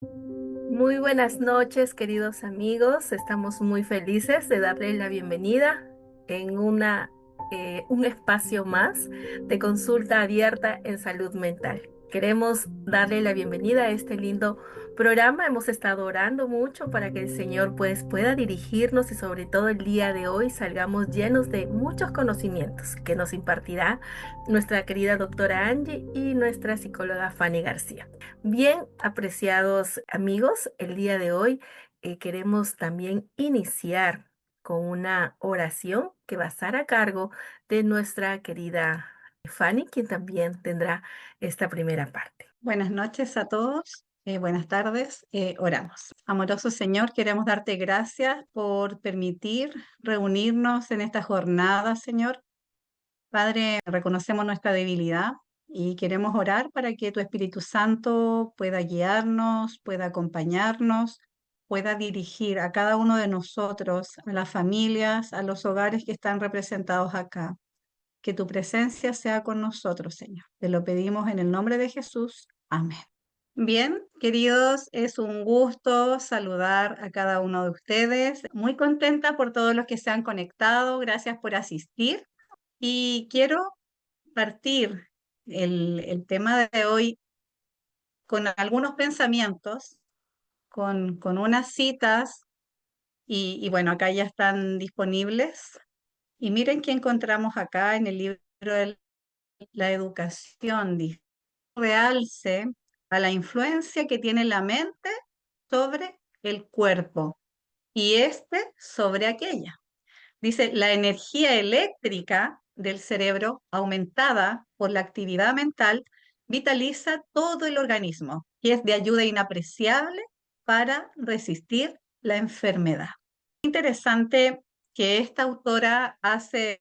Muy buenas noches, queridos amigos. Estamos muy felices de darles la bienvenida en un espacio más de consulta abierta en salud mental. Queremos darle la bienvenida a este lindo programa. Hemos estado orando mucho para que el Señor pues pueda dirigirnos y sobre todo el día de hoy salgamos llenos de muchos conocimientos que nos impartirá nuestra querida doctora Angie y nuestra psicóloga Fanny García. Bien, apreciados amigos, el día de hoy queremos también iniciar con una oración que va a estar a cargo de nuestra querida Fanny, quien también tendrá esta primera parte. Buenas noches a todos, buenas tardes, oramos. Amoroso Señor, queremos darte gracias por permitir reunirnos en esta jornada, Señor. Padre, reconocemos nuestra debilidad y queremos orar para que tu Espíritu Santo pueda guiarnos, pueda acompañarnos, pueda dirigir a cada uno de nosotros, a las familias, a los hogares que están representados acá. Que tu presencia sea con nosotros, Señor. Te lo pedimos en el nombre de Jesús. Amén. Bien, queridos, es un gusto saludar a cada uno de ustedes. Muy contenta por todos los que se han conectado. Gracias por asistir. Y quiero partir el tema de hoy con algunos pensamientos, con unas citas, y bueno, acá ya están disponibles. Y miren que encontramos acá en el libro de la educación, dice, realce a la influencia que tiene la mente sobre el cuerpo y este sobre aquella. Dice, la energía eléctrica del cerebro aumentada por la actividad mental vitaliza todo el organismo y es de ayuda inapreciable para resistir la enfermedad. Interesante que esta autora hace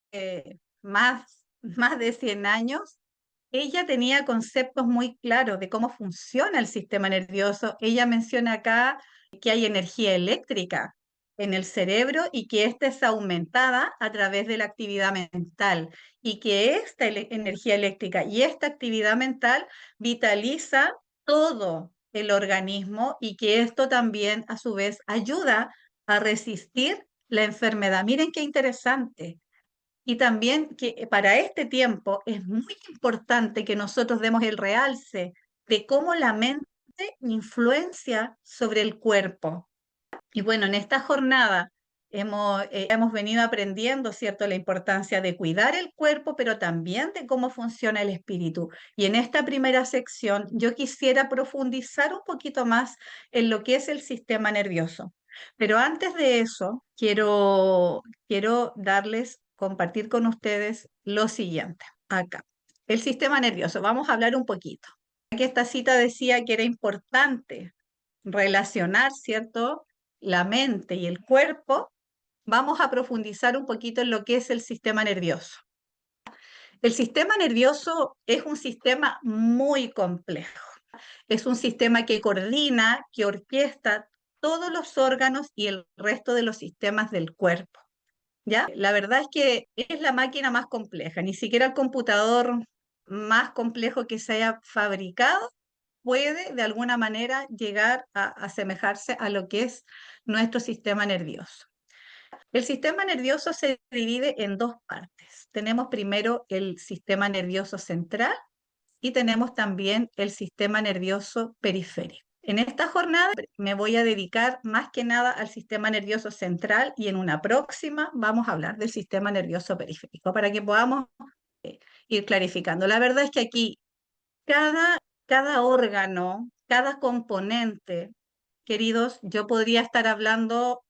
más de 100 años ella tenía conceptos muy claros de cómo funciona el sistema nervioso. Ella menciona acá que hay energía eléctrica en el cerebro y que ésta es aumentada a través de la actividad mental y que esta energía eléctrica y esta actividad mental vitaliza todo el organismo y que esto también a su vez ayuda a resistir la enfermedad. Miren qué interesante. Y también que para este tiempo es muy importante que nosotros demos el realce de cómo la mente influencia sobre el cuerpo. Y bueno, en esta jornada hemos venido aprendiendo, ¿cierto?, la importancia de cuidar el cuerpo, pero también de cómo funciona el espíritu. Y en esta primera sección yo quisiera profundizar un poquito más en lo que es el sistema nervioso. Pero antes de eso, quiero compartir con ustedes lo siguiente. Acá, el sistema nervioso. Vamos a hablar un poquito. Aquí esta cita decía que era importante relacionar, ¿cierto?, la mente y el cuerpo. Vamos a profundizar un poquito en lo que es el sistema nervioso. El sistema nervioso es un sistema muy complejo. Es un sistema que coordina, que orquesta todos los órganos y el resto de los sistemas del cuerpo. ¿Ya? La verdad es que es la máquina más compleja. Ni siquiera el computador más complejo que se haya fabricado puede de alguna manera llegar a asemejarse a lo que es nuestro sistema nervioso. El sistema nervioso se divide en dos partes. Tenemos primero el sistema nervioso central y tenemos también el sistema nervioso periférico. En esta jornada me voy a dedicar más que nada al sistema nervioso central y en una próxima vamos a hablar del sistema nervioso periférico para que podamos ir clarificando. La verdad es que aquí cada, cada órgano, cada componente, queridos, yo podría estar hablando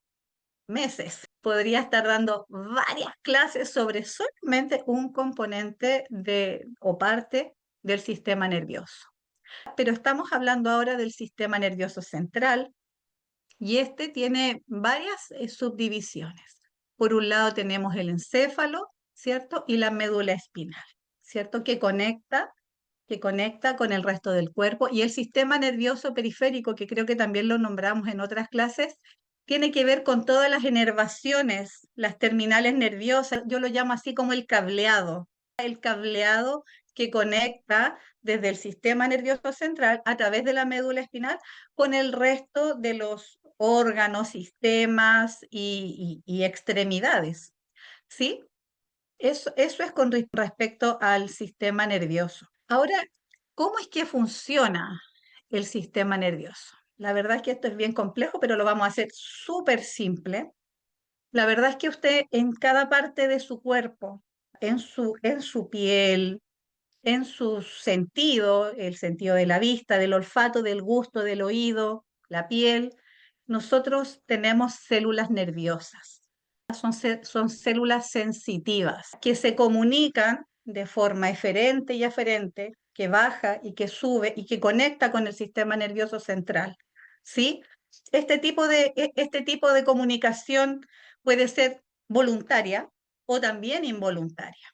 meses, podría estar dando varias clases sobre solamente un componente o parte del sistema nervioso. Pero estamos hablando ahora del sistema nervioso central y este tiene varias subdivisiones. Por un lado tenemos el encéfalo, ¿cierto? Y la médula espinal, ¿cierto? Que conecta con el resto del cuerpo, y el sistema nervioso periférico, que creo que también lo nombramos en otras clases, tiene que ver con todas las inervaciones, las terminales nerviosas, yo lo llamo así como el cableado que conecta desde el sistema nervioso central a través de la médula espinal con el resto de los órganos, sistemas y extremidades. ¿Sí? Eso es con respecto al sistema nervioso. Ahora, ¿cómo es que funciona el sistema nervioso? La verdad es que esto es bien complejo, pero lo vamos a hacer súper simple. La verdad es que usted en cada parte de su cuerpo, en su piel, en su sentido, el sentido de la vista, del olfato, del gusto, del oído, la piel, nosotros tenemos células nerviosas. Son células sensitivas que se comunican de forma eferente y aferente, que baja y que sube y que conecta con el sistema nervioso central. ¿Sí? Este tipo de comunicación puede ser voluntaria o también involuntaria.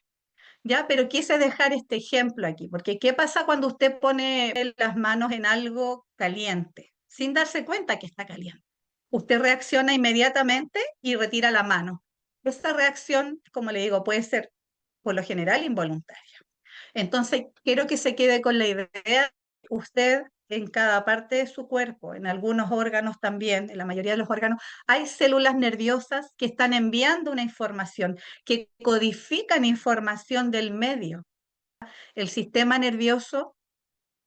¿Ya? Pero quise dejar este ejemplo aquí, porque ¿qué pasa cuando usted pone las manos en algo caliente sin darse cuenta que está caliente? Usted reacciona inmediatamente y retira la mano. Esa reacción, como le digo, puede ser por lo general involuntaria. Entonces, quiero que se quede con la idea, usted en cada parte de su cuerpo, en algunos órganos también, en la mayoría de los órganos, hay células nerviosas que están enviando una información, que codifican información del medio. El sistema nervioso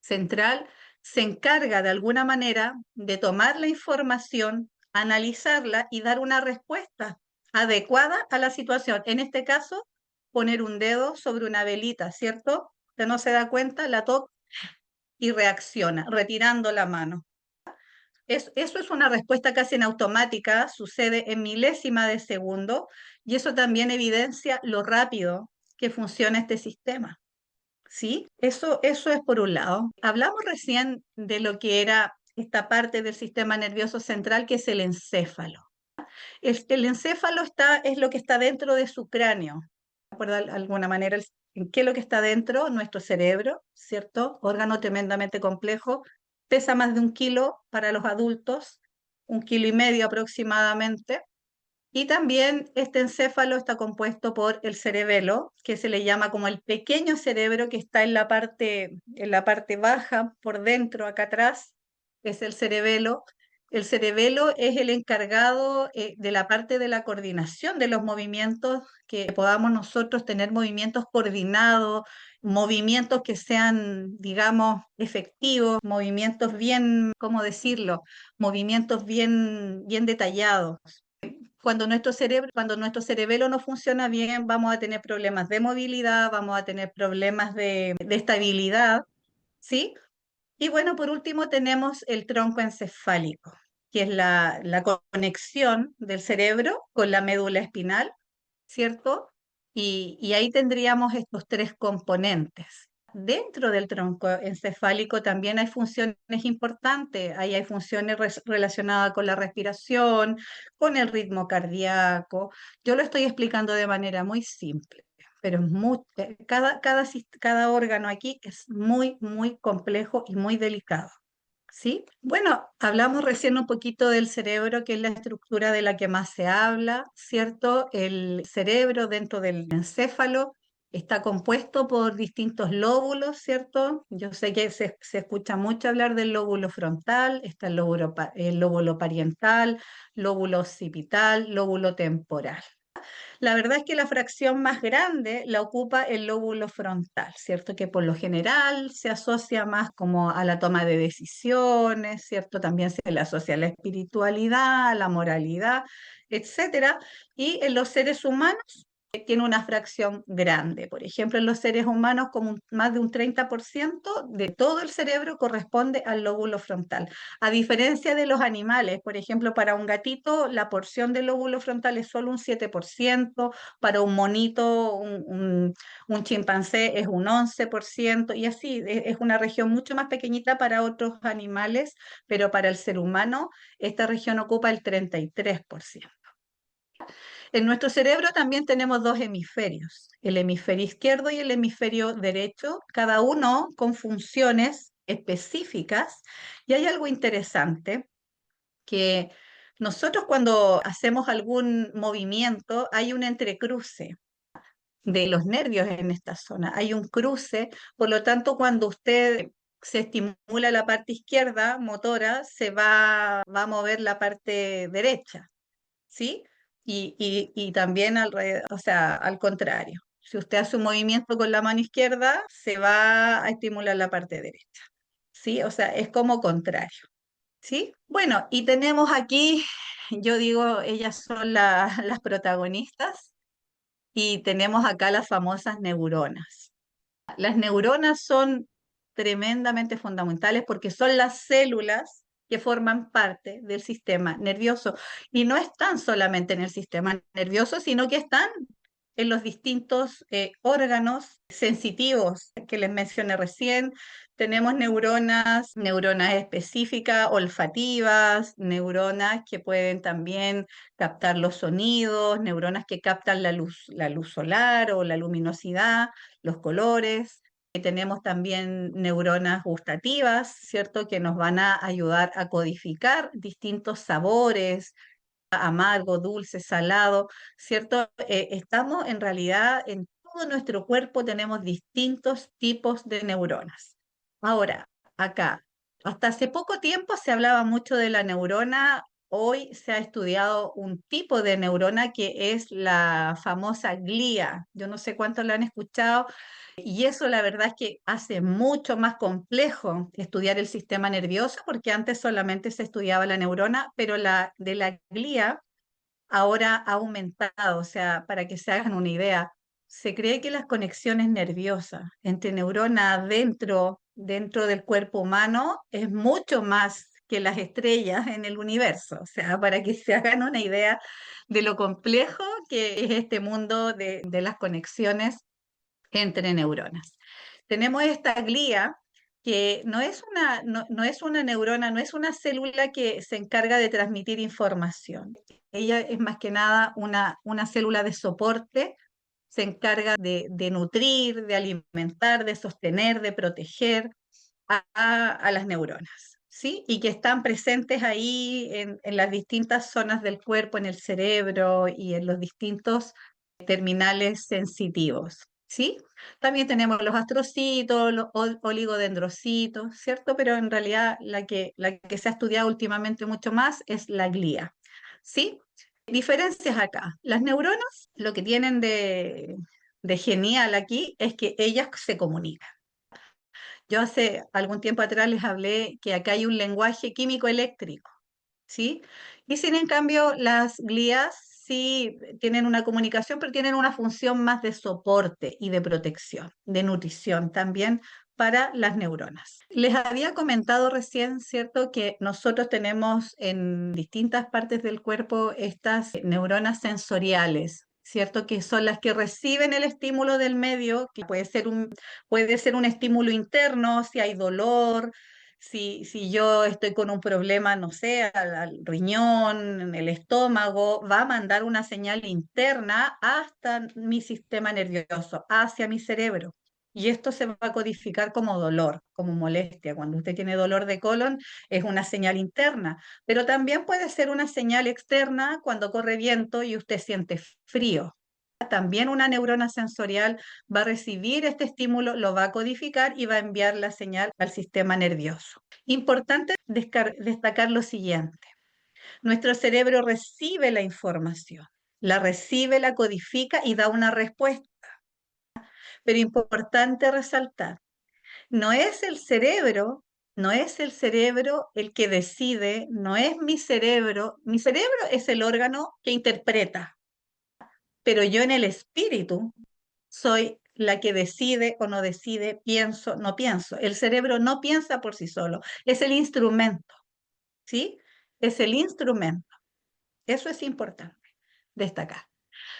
central se encarga de alguna manera de tomar la información, analizarla y dar una respuesta adecuada a la situación. En este caso, poner un dedo sobre una velita, ¿cierto? Usted no se da cuenta, la toca y reacciona, retirando la mano. Eso es una respuesta casi en automática, sucede en milésima de segundo y eso también evidencia lo rápido que funciona este sistema. ¿Sí? Eso es por un lado. Hablamos recién de lo que era esta parte del sistema nervioso central, que es el encéfalo. El encéfalo es lo que está dentro de su cráneo. ¿De acuerdo? De alguna manera, ¿qué es lo que está dentro? Nuestro cerebro, ¿cierto? Órgano tremendamente complejo. Pesa más de 1 kilo para los adultos, 1,5 kilos aproximadamente. Y también este encéfalo está compuesto por el cerebelo, que se le llama como el pequeño cerebro que está en la parte baja, por dentro, acá atrás, es el cerebelo. El cerebelo es el encargado de la parte de la coordinación de los movimientos, que podamos nosotros tener movimientos coordinados, movimientos que sean, digamos, efectivos, movimientos bien, ¿cómo decirlo? Movimientos bien, bien detallados. Cuando nuestro cerebelo no funciona bien, vamos a tener problemas de movilidad, vamos a tener problemas de estabilidad, ¿sí? Y bueno, por último tenemos el tronco encefálico, que es la conexión del cerebro con la médula espinal, ¿cierto? Y ahí tendríamos estos tres componentes. Dentro del tronco encefálico también hay funciones importantes. Ahí hay funciones relacionadas con la respiración, con el ritmo cardíaco. Yo lo estoy explicando de manera muy simple, pero cada órgano aquí es muy, muy complejo y muy delicado. ¿Sí? Bueno, hablamos recién un poquito del cerebro, que es la estructura de la que más se habla, ¿cierto? El cerebro dentro del encéfalo está compuesto por distintos lóbulos, ¿cierto? Yo sé que se escucha mucho hablar del lóbulo frontal, está el lóbulo parietal, lóbulo occipital, lóbulo temporal. La verdad es que la fracción más grande la ocupa el lóbulo frontal, ¿cierto? Que por lo general se asocia más como a la toma de decisiones, ¿cierto? También se le asocia a la espiritualidad, a la moralidad, etcétera. Y en los seres humanos tiene una fracción grande. Por ejemplo, en los seres humanos, como más de un 30% de todo el cerebro corresponde al lóbulo frontal. A diferencia de los animales, por ejemplo, para un gatito la porción del lóbulo frontal es solo un 7%, para un monito, un chimpancé es un 11%, y así es una región mucho más pequeñita para otros animales, pero para el ser humano esta región ocupa el 33%. En nuestro cerebro también tenemos dos hemisferios, el hemisferio izquierdo y el hemisferio derecho, cada uno con funciones específicas. Y hay algo interesante, que nosotros cuando hacemos algún movimiento hay un entrecruce. de los nervios en esta zona. Hay un cruce, por lo tanto, cuando usted se estimula la parte izquierda motora, va a mover la parte derecha, ¿sí? Y también o sea, al contrario. Si usted hace un movimiento con la mano izquierda, se va a estimular la parte derecha, ¿sí? O sea, es como contrario, ¿sí? Bueno, y tenemos aquí, yo digo, ellas son las protagonistas, y tenemos acá las famosas neuronas. Las neuronas son tremendamente fundamentales porque son las células que forman parte del sistema nervioso. Y no están solamente en el sistema nervioso, sino que están en los distintos órganos sensitivos que les mencioné recién. Tenemos neuronas específicas, olfativas, neuronas que pueden también captar los sonidos, neuronas que captan la luz solar o la luminosidad, los colores. Tenemos también neuronas gustativas, ¿cierto? Que nos van a ayudar a codificar distintos sabores, amargo, dulce, salado, ¿cierto? Estamos en realidad en todo nuestro cuerpo tenemos distintos tipos de neuronas. Ahora, acá, hasta hace poco tiempo se hablaba mucho de la neurona. Hoy se ha estudiado un tipo de neurona que es la famosa glía. Yo no sé cuántos la han escuchado, y eso la verdad es que hace mucho más complejo estudiar el sistema nervioso, porque antes solamente se estudiaba la neurona, pero la de la glía ahora ha aumentado. O sea, para que se hagan una idea, se cree que las conexiones nerviosas entre neuronas dentro del cuerpo humano es mucho más que las estrellas en el universo. O sea, para que se hagan una idea de lo complejo que es este mundo de las conexiones entre neuronas. Tenemos esta glía que no es una neurona, no es una célula que se encarga de transmitir información. Ella es más que nada una célula de soporte, se encarga de nutrir, de alimentar, de sostener, de proteger a las neuronas, ¿sí? Y que están presentes ahí en las distintas zonas del cuerpo, en el cerebro y en los distintos terminales sensitivos, ¿sí? También tenemos los astrocitos, los oligodendrocitos, ¿cierto? Pero en realidad la que se ha estudiado últimamente mucho más es la glía, ¿sí? Diferencias acá. Las neuronas lo que tienen de genial aquí es que ellas se comunican. Yo hace algún tiempo atrás les hablé que acá hay un lenguaje químico eléctrico, ¿sí? Y sin en cambio las glías sí tienen una comunicación, pero tienen una función más de soporte y de protección, de nutrición también para las neuronas. Les había comentado recién, ¿cierto?, que nosotros tenemos en distintas partes del cuerpo estas neuronas sensoriales, ¿cierto?, que son las que reciben el estímulo del medio, que puede ser un estímulo interno, si hay dolor, si yo estoy con un problema, no sé, al riñón, en el estómago, va a mandar una señal interna hasta mi sistema nervioso, hacia mi cerebro. Y esto se va a codificar como dolor, como molestia. Cuando usted tiene dolor de colon, es una señal interna, pero también puede ser una señal externa cuando corre viento y usted siente frío. También una neurona sensorial va a recibir este estímulo, lo va a codificar y va a enviar la señal al sistema nervioso. Importante destacar lo siguiente. Nuestro cerebro recibe la información, la recibe, la codifica y da una respuesta. Pero importante resaltar, no es el cerebro, no es el cerebro el que decide, no es mi cerebro es el órgano que interpreta, pero yo en el espíritu soy la que decide o no decide, pienso, no pienso. El cerebro no piensa por sí solo, es el instrumento, ¿sí? Es el instrumento. Eso es importante destacar.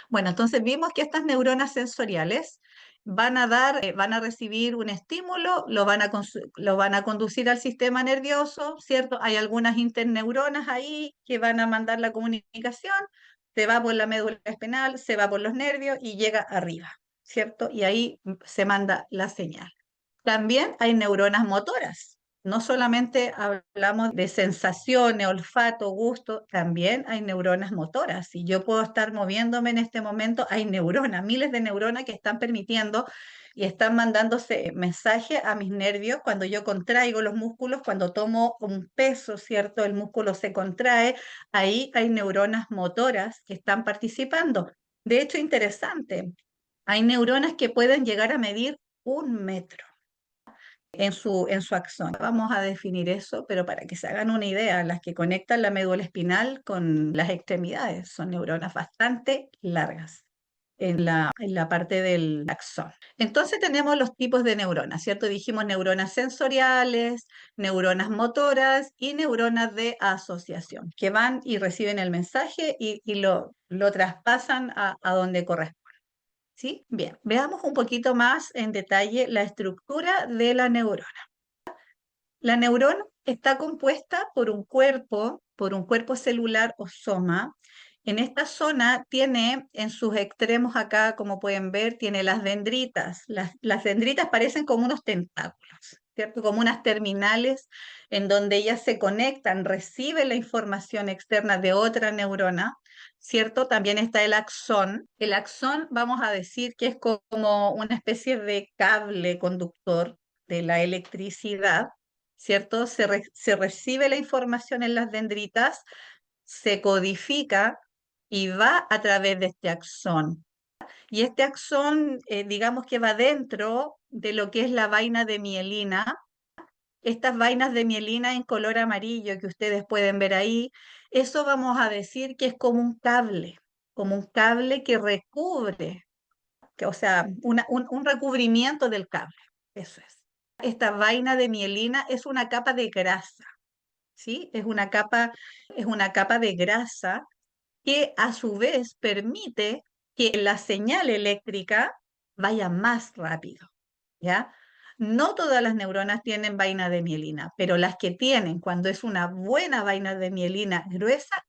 Bueno, entonces vimos que estas neuronas sensoriales van a recibir un estímulo, lo van a conducir al sistema nervioso, ¿cierto? Hay algunas interneuronas ahí que van a mandar la comunicación, se va por la médula espinal, se va por los nervios y llega arriba, ¿cierto? Y ahí se manda la señal. También hay neuronas motoras. No solamente hablamos de sensaciones, olfato, gusto, también hay neuronas motoras. Si yo puedo estar moviéndome en este momento, hay neuronas, miles de neuronas que están permitiendo y están mandándose mensaje a mis nervios cuando yo contraigo los músculos, cuando tomo un peso, ¿cierto? El músculo se contrae, ahí hay neuronas motoras que están participando. De hecho, interesante, hay neuronas que pueden llegar a medir 1 metro en su axón. Vamos a definir eso, pero para que se hagan una idea, las que conectan la médula espinal con las extremidades son neuronas bastante largas en la parte del axón. Entonces tenemos los tipos de neuronas, ¿cierto? Dijimos neuronas sensoriales, neuronas motoras y neuronas de asociación, que van y reciben el mensaje y lo traspasan a donde corresponde. ¿Sí? Bien, veamos un poquito más en detalle la estructura de la neurona. La neurona está compuesta por un cuerpo celular o soma. En esta zona tiene en sus extremos acá, como pueden ver, tiene las dendritas. Las dendritas parecen como unos tentáculos, ¿cierto? Como unas terminales en donde ellas se conectan, reciben la información externa de otra neurona, ¿cierto? También está el axón. El axón, vamos a decir que es como una especie de cable conductor de la electricidad, ¿cierto? Se recibe la información en las dendritas, se codifica y va a través de este axón. Y este axón, digamos que va dentro de lo que es la vaina de mielina. Estas vainas de mielina en color amarillo que ustedes pueden ver ahí, eso vamos a decir que es como un cable que recubre, o sea, un recubrimiento del cable. Eso es. Esta vaina de mielina es una capa de grasa. ¿Sí? Es una capa de grasa que a su vez permite que la señal eléctrica vaya más rápido, ¿ya? No todas las neuronas tienen vaina de mielina, pero las que tienen, cuando es una buena vaina de mielina gruesa,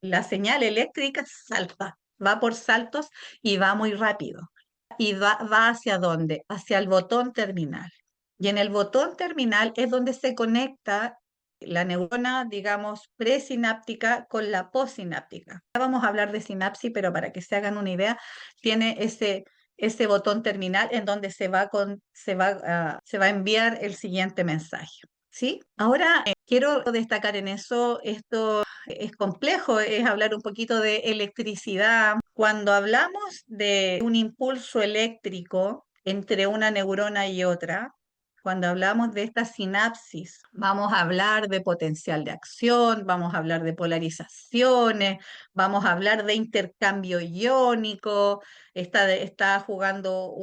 la señal eléctrica salta, va por saltos y va muy rápido. ¿Y va hacia dónde? Hacia el botón terminal. Y en el botón terminal es donde se conecta la neurona, digamos, presináptica con la postsináptica. Ya vamos a hablar de sinapsis, pero para que se hagan una idea, tiene ese botón terminal en donde se va a enviar el siguiente mensaje. ¿Sí? Ahora quiero destacar en eso, esto es complejo, es hablar un poquito de electricidad. Cuando hablamos de un impulso eléctrico entre una neurona y otra, cuando hablamos de esta sinapsis, vamos a hablar de potencial de acción, vamos a hablar de polarizaciones, vamos a hablar de intercambio iónico, está jugando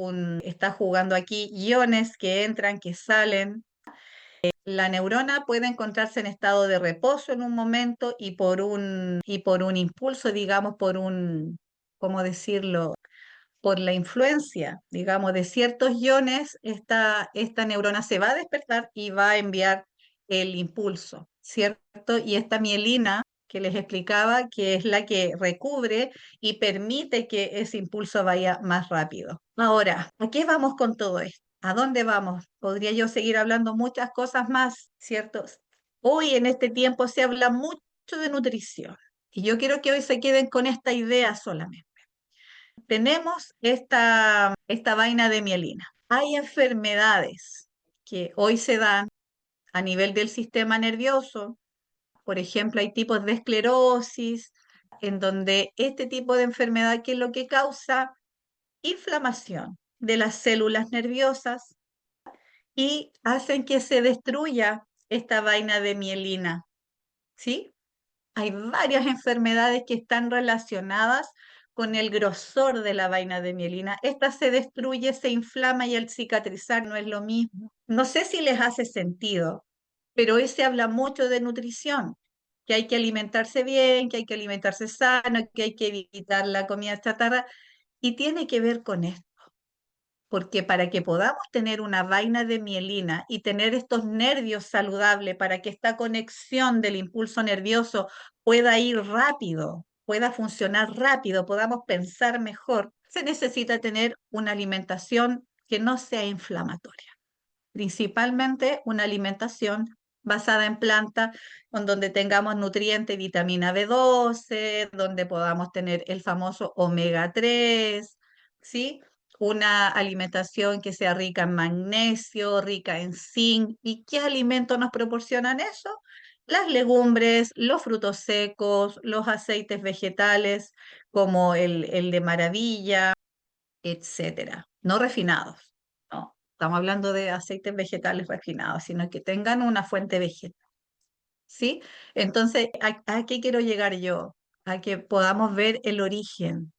aquí iones que entran, que salen. La neurona puede encontrarse en estado de reposo en un momento y por un impulso, digamos, ¿cómo decirlo? Por la influencia, digamos, de ciertos iones, esta neurona se va a despertar y va a enviar el impulso, ¿cierto? Y esta mielina que les explicaba, que es la que recubre y permite que ese impulso vaya más rápido. Ahora, ¿a qué vamos con todo esto? ¿A dónde vamos? Podría yo seguir hablando muchas cosas más, ¿cierto? Hoy en este tiempo se habla mucho de nutrición y yo quiero que hoy se queden con esta idea solamente. Tenemos esta vaina de mielina. Hay enfermedades que hoy se dan a nivel del sistema nervioso. Por ejemplo, hay tipos de esclerosis en donde este tipo de enfermedad, que es lo que causa inflamación de las células nerviosas y hacen que se destruya esta vaina de mielina, ¿sí? Hay varias enfermedades que están relacionadas con el grosor de la vaina de mielina. Esta se destruye, se inflama y al cicatrizar no es lo mismo. No sé si les hace sentido, pero hoy se habla mucho de nutrición, que hay que alimentarse bien, que hay que alimentarse sano, que hay que evitar la comida chatarra, y tiene que ver con esto. Porque para que podamos tener una vaina de mielina y tener estos nervios saludables, para que esta conexión del impulso nervioso pueda ir rápido, pueda funcionar rápido, podamos pensar mejor, se necesita tener una alimentación que no sea inflamatoria. principalmente una alimentación basada en plantas, en donde tengamos nutrientes, vitamina B12, donde podamos tener el famoso omega 3, ¿sí? Una alimentación que sea rica en magnesio, rica en zinc. ¿Y qué alimentos nos proporcionan eso? Las legumbres, los frutos secos, los aceites vegetales como el de maravilla, etcétera. No refinados, no. Estamos hablando de aceites vegetales refinados, sino que tengan una fuente vegetal, ¿sí? Entonces, ¿a qué quiero llegar yo? A que podamos ver el origen,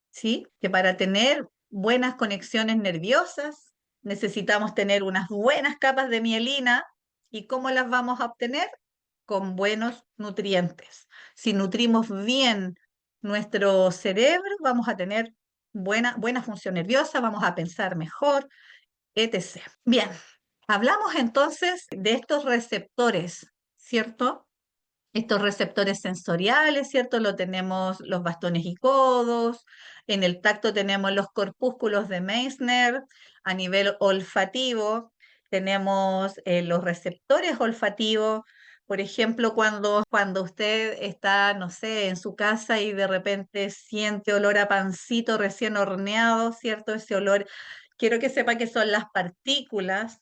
¿sí? Que para tener buenas conexiones nerviosas necesitamos tener unas buenas capas de mielina. ¿Y cómo las vamos a obtener? Con buenos nutrientes. Si nutrimos bien nuestro cerebro, vamos a tener buena función nerviosa, vamos a pensar mejor, etc. Bien, hablamos entonces de estos receptores, ¿cierto? Estos receptores sensoriales, ¿cierto? Lo tenemos los bastones y codos, en el tacto tenemos los corpúsculos de Meissner, a nivel olfativo tenemos los receptores olfativos. Por ejemplo, cuando usted está, no sé, en su casa y de repente siente olor a pancito recién horneado, ¿cierto? Ese olor, quiero que sepa que son las partículas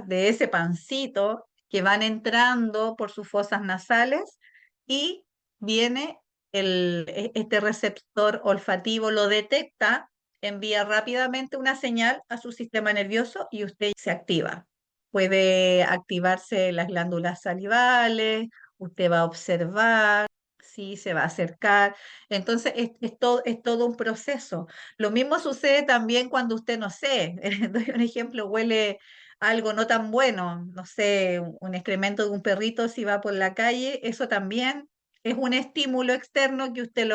de ese pancito que van entrando por sus fosas nasales y viene este receptor olfativo, lo detecta, envía rápidamente una señal a su sistema nervioso y usted se activa. Puede activarse las glándulas salivales, usted va a observar, sí, se va a acercar. Entonces, es todo un proceso. Lo mismo sucede también cuando usted, no sé, doy un ejemplo, huele algo no tan bueno, no sé, un excremento de un perrito si va por la calle, eso también es un estímulo externo que usted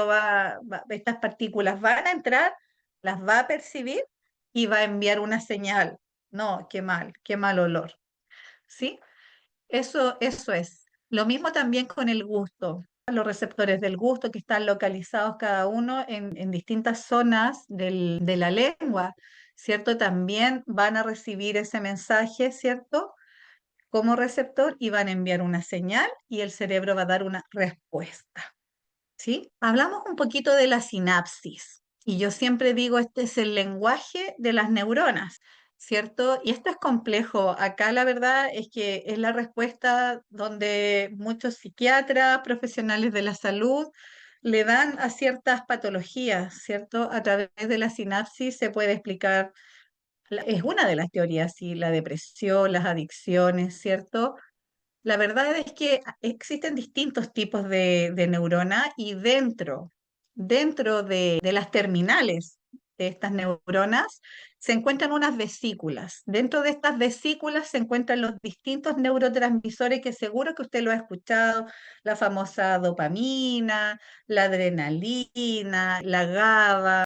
estas partículas van a entrar, las va a percibir y va a enviar una señal. No, qué mal olor, ¿sí? Eso es. Lo mismo también con el gusto. Los receptores del gusto que están localizados cada uno en distintas zonas de la lengua, ¿cierto? También van a recibir ese mensaje, ¿cierto? Como receptor y van a enviar una señal y el cerebro va a dar una respuesta. ¿Sí? Hablamos un poquito de la sinapsis y yo siempre digo, este es el lenguaje de las neuronas, ¿cierto? Y esto es complejo. Acá la verdad es que es la respuesta donde muchos psiquiatras, profesionales de la salud, le dan a ciertas patologías, ¿cierto? A través de la sinapsis se puede explicar, es una de las teorías, sí, la depresión, las adicciones, ¿cierto? La verdad es que existen distintos tipos de neurona y dentro de las terminales de estas neuronas se encuentran unas vesículas. Dentro de estas vesículas se encuentran los distintos neurotransmisores que seguro que usted lo ha escuchado, la famosa dopamina, la adrenalina, la GABA,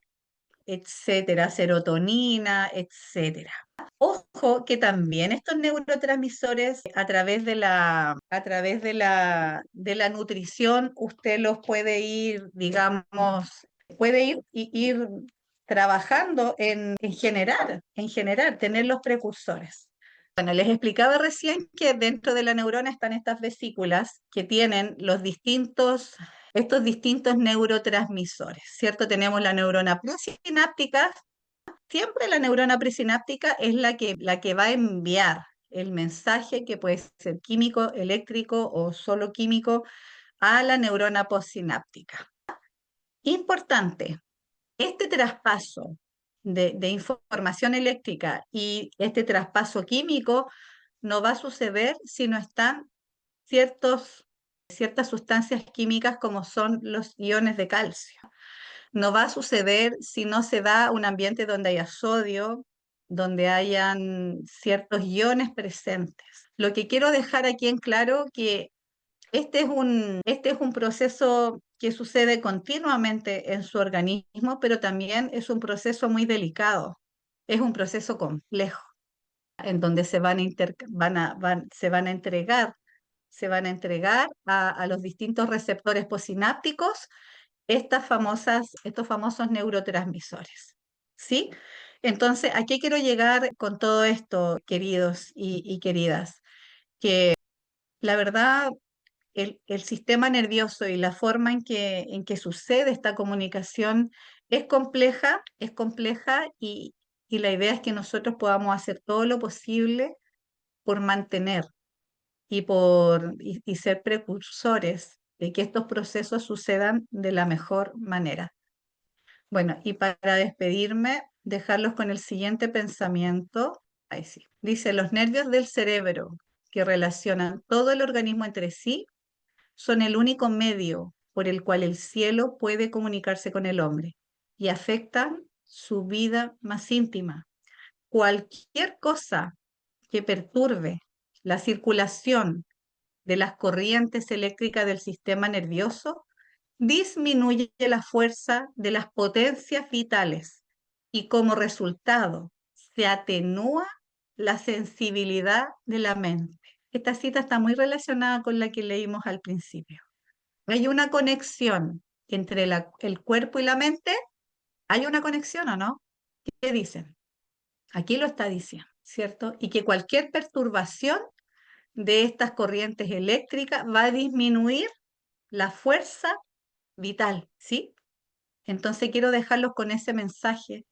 etcétera, serotonina, etcétera. Ojo que también estos neurotransmisores a través de la nutrición usted los puede ir, digamos, ir trabajando en generar, tener los precursores. Bueno, les explicaba recién que dentro de la neurona están estas vesículas que tienen estos distintos neurotransmisores, ¿cierto? Tenemos la neurona presináptica. Siempre la neurona presináptica es la que va a enviar el mensaje, que puede ser químico, eléctrico o solo químico, a la neurona postsináptica. Importante, este traspaso de información eléctrica y este traspaso químico no va a suceder si no están ciertas sustancias químicas como son los iones de calcio. No va a suceder si no se da un ambiente donde haya sodio, donde hayan ciertos iones presentes. Lo que quiero dejar aquí en claro que este es un proceso que sucede continuamente en su organismo, pero también es un proceso muy delicado. Es un proceso complejo en donde se van a entregar a los distintos receptores postsinápticos estos famosos neurotransmisores, ¿sí? Entonces, ¿a qué quiero llegar con todo esto, queridos y queridas? Que la verdad, el sistema nervioso y la forma en que sucede esta comunicación es compleja y la idea es que nosotros podamos hacer todo lo posible por mantener y ser precursores de que estos procesos sucedan de la mejor manera. Bueno, y para despedirme, dejarlos con el siguiente pensamiento. Ahí sí. Dice, los nervios del cerebro que relacionan todo el organismo entre sí son el único medio por el cual el cielo puede comunicarse con el hombre y afectan su vida más íntima. Cualquier cosa que perturbe la circulación de las corrientes eléctricas del sistema nervioso disminuye la fuerza de las potencias vitales y como resultado se atenúa la sensibilidad de la mente. Esta cita está muy relacionada con la que leímos al principio. Hay una conexión entre el cuerpo y la mente. ¿Hay una conexión o no? ¿Qué dicen? Aquí lo está diciendo, ¿cierto? Y que cualquier perturbación de estas corrientes eléctricas va a disminuir la fuerza vital, ¿sí? Entonces quiero dejarlos con ese mensaje,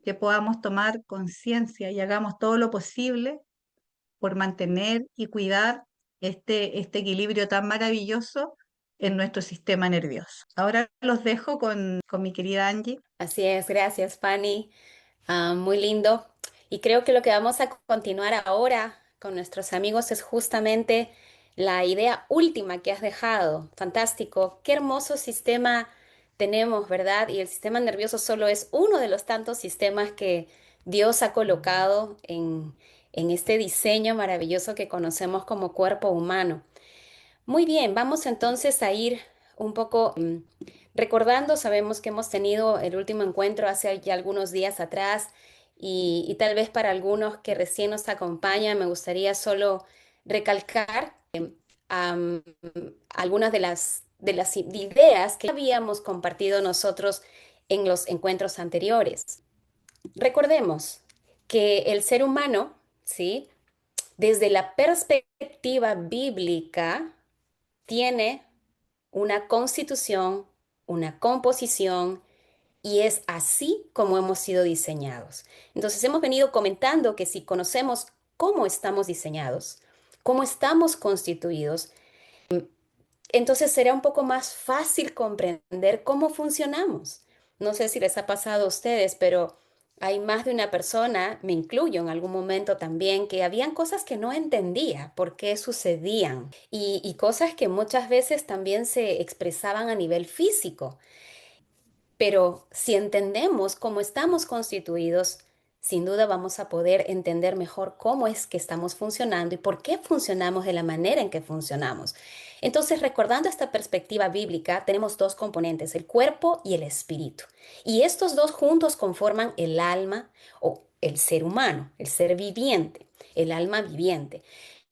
que podamos tomar conciencia y hagamos todo lo posible por mantener y cuidar este equilibrio tan maravilloso en nuestro sistema nervioso. Ahora los dejo con mi querida Angie. Así es, gracias, Fanny. Muy lindo. Y creo que lo que vamos a continuar ahora con nuestros amigos es justamente la idea última que has dejado. Fantástico. Qué hermoso sistema tenemos, ¿verdad? Y el sistema nervioso solo es uno de los tantos sistemas que Dios ha colocado en este diseño maravilloso que conocemos como cuerpo humano. Muy bien, vamos entonces a ir un poco recordando, sabemos que hemos tenido el último encuentro hace ya algunos días atrás y tal vez para algunos que recién nos acompañan, me gustaría solo recalcar am, algunas de las ideas que habíamos compartido nosotros en los encuentros anteriores. Recordemos que el ser humano, ¿sí? Desde la perspectiva bíblica, tiene una constitución, una composición y es así como hemos sido diseñados. Entonces hemos venido comentando que si conocemos cómo estamos diseñados, cómo estamos constituidos, entonces será un poco más fácil comprender cómo funcionamos. No sé si les ha pasado a ustedes, pero hay más de una persona, me incluyo en algún momento también, que habían cosas que no entendía por qué sucedían y cosas que muchas veces también se expresaban a nivel físico. Pero si entendemos cómo estamos constituidos, sin duda vamos a poder entender mejor cómo es que estamos funcionando y por qué funcionamos de la manera en que funcionamos. Entonces, recordando esta perspectiva bíblica, tenemos dos componentes, el cuerpo y el espíritu. Y estos dos juntos conforman el alma o el ser humano, el ser viviente, el alma viviente.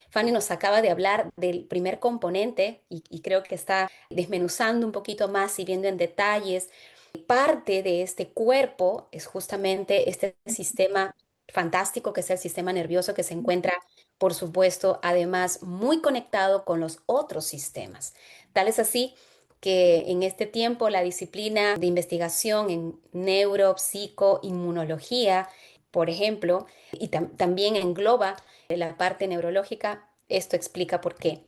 Fanny nos acaba de hablar del primer componente y creo que está desmenuzando un poquito más y viendo en detalles. Parte de este cuerpo es justamente este sistema fantástico que es el sistema nervioso que se encuentra, por supuesto, además muy conectado con los otros sistemas. Tal es así que en este tiempo la disciplina de investigación en neuropsicoinmunología, por ejemplo, y también engloba la parte neurológica, esto explica por qué.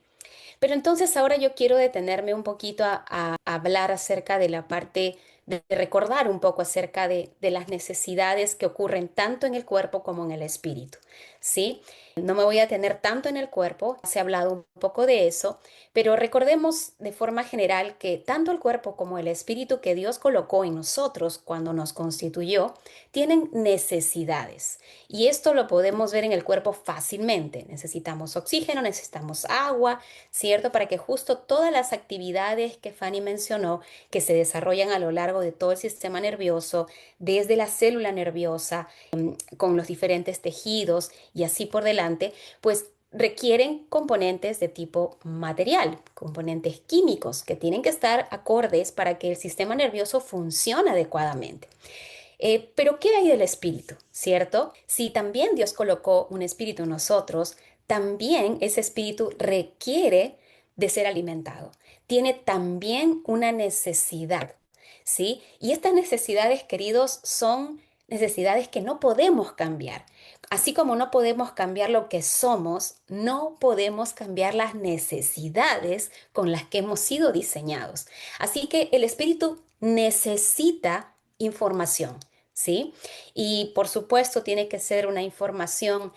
Pero entonces ahora yo quiero detenerme un poquito a hablar acerca de la parte de recordar un poco acerca de las necesidades que ocurren tanto en el cuerpo como en el espíritu, ¿sí? No me voy a tener tanto en el cuerpo, se ha hablado un poco de eso, pero recordemos de forma general que tanto el cuerpo como el espíritu que Dios colocó en nosotros cuando nos constituyó, tienen necesidades. Y esto lo podemos ver en el cuerpo fácilmente. Necesitamos oxígeno, necesitamos agua, ¿cierto? Para que justo todas las actividades que Fanny mencionó, que se desarrollan a lo largo de todo el sistema nervioso, desde la célula nerviosa, con los diferentes tejidos y así por delante, pues requieren componentes de tipo material, componentes químicos que tienen que estar acordes para que el sistema nervioso funcione adecuadamente. Pero ¿qué hay del espíritu? ¿Cierto? Si también Dios colocó un espíritu en nosotros, también ese espíritu requiere de ser alimentado. Tiene también una necesidad, ¿sí? Y estas necesidades, queridos, son necesidades que no podemos cambiar. Así como no podemos cambiar lo que somos, no podemos cambiar las necesidades con las que hemos sido diseñados. Así que el espíritu necesita información, ¿sí? Y por supuesto tiene que ser una información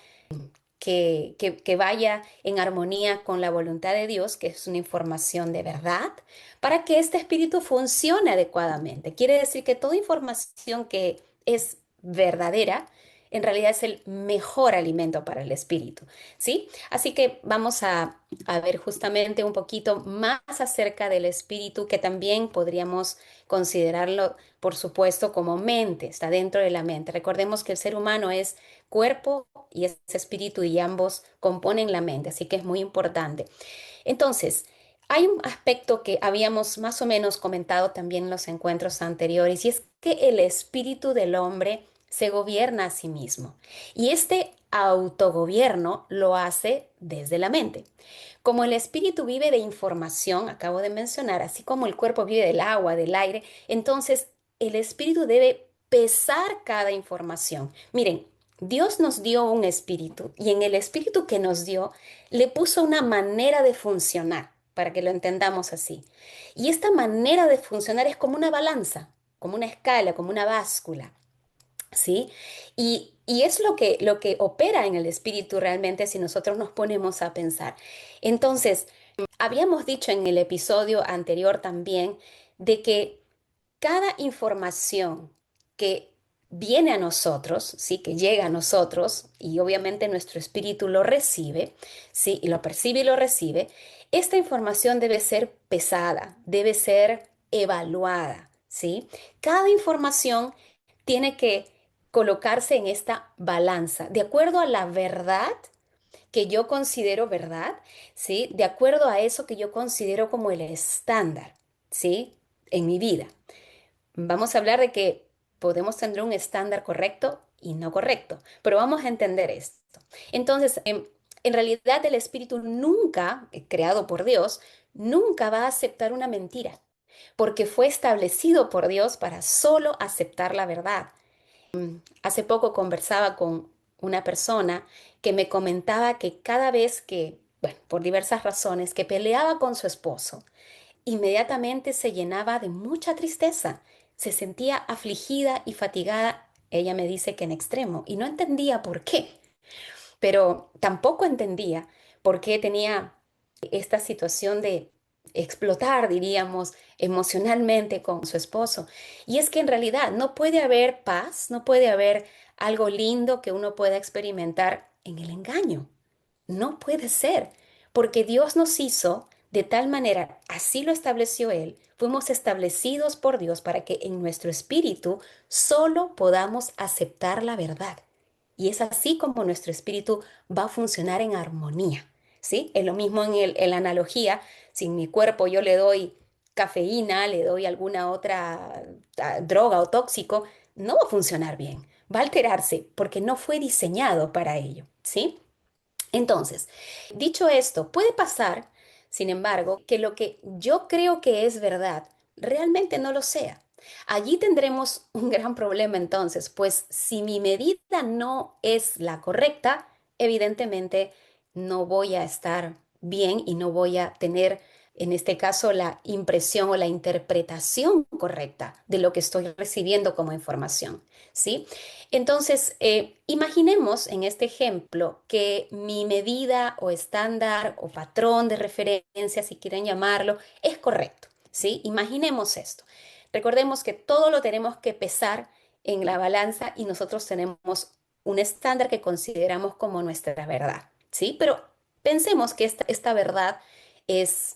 que vaya en armonía con la voluntad de Dios, que es una información de verdad, para que este espíritu funcione adecuadamente. Quiere decir que toda información que es verdadera, en realidad es el mejor alimento para el espíritu, ¿sí? Así que vamos a ver justamente un poquito más acerca del espíritu, que también podríamos considerarlo, por supuesto, como mente, está dentro de la mente. Recordemos que el ser humano es cuerpo y ese espíritu y ambos componen la mente, así que es muy importante. Entonces, hay un aspecto que habíamos más o menos comentado también en los encuentros anteriores y es que el espíritu del hombre se gobierna a sí mismo y este autogobierno lo hace desde la mente. Como el espíritu vive de información, acabo de mencionar, así como el cuerpo vive del agua, del aire, entonces el espíritu debe pesar cada información. Miren, Dios nos dio un espíritu y en el espíritu que nos dio le puso una manera de funcionar, para que lo entendamos así. Y esta manera de funcionar es como una balanza, como una escala, como una báscula, ¿sí? Y es lo que opera en el espíritu realmente si nosotros nos ponemos a pensar. Entonces, habíamos dicho en el episodio anterior también de que cada información que viene a nosotros, sí, que llega a nosotros y obviamente nuestro espíritu lo recibe, sí, y lo percibe y lo recibe, esta información debe ser pesada, debe ser evaluada, sí. Cada información tiene que colocarse en esta balanza de acuerdo a la verdad que yo considero verdad, ¿sí? De acuerdo a eso que yo considero como el estándar, ¿sí? En mi vida. Vamos a hablar de que podemos tener un estándar correcto y no correcto, pero vamos a entender esto. Entonces, en realidad el espíritu nunca, creado por Dios, nunca va a aceptar una mentira, porque fue establecido por Dios para solo aceptar la verdad. Hace poco conversaba con una persona que me comentaba que cada vez que, bueno, por diversas razones, que peleaba con su esposo, inmediatamente se llenaba de mucha tristeza, se sentía afligida y fatigada, ella me dice que en extremo, y no entendía por qué, pero tampoco entendía por qué tenía esta situación de explotar, diríamos, emocionalmente con su esposo. Y es que en realidad no puede haber paz, no puede haber algo lindo que uno pueda experimentar en el engaño. No puede ser, porque Dios nos hizo de tal manera, así lo estableció Él, fuimos establecidos por Dios para que en nuestro espíritu solo podamos aceptar la verdad. Y es así como nuestro espíritu va a funcionar en armonía, ¿sí? Es lo mismo en la analogía, si en mi cuerpo yo le doy cafeína, le doy alguna otra droga o tóxico, no va a funcionar bien, va a alterarse porque no fue diseñado para ello, ¿sí? Entonces, dicho esto, puede pasar, sin embargo, que lo que yo creo que es verdad realmente no lo sea. Allí tendremos un gran problema entonces, pues si mi medida no es la correcta, evidentemente no voy a estar bien y no voy a tener, en este caso, la impresión o la interpretación correcta de lo que estoy recibiendo como información, ¿sí? Entonces, imaginemos en este ejemplo que mi medida o estándar o patrón de referencia, si quieren llamarlo, es correcto, ¿sí? Imaginemos esto. Recordemos que todo lo tenemos que pesar en la balanza y nosotros tenemos un estándar que consideramos como nuestra verdad, ¿sí? Pero pensemos que esta verdad es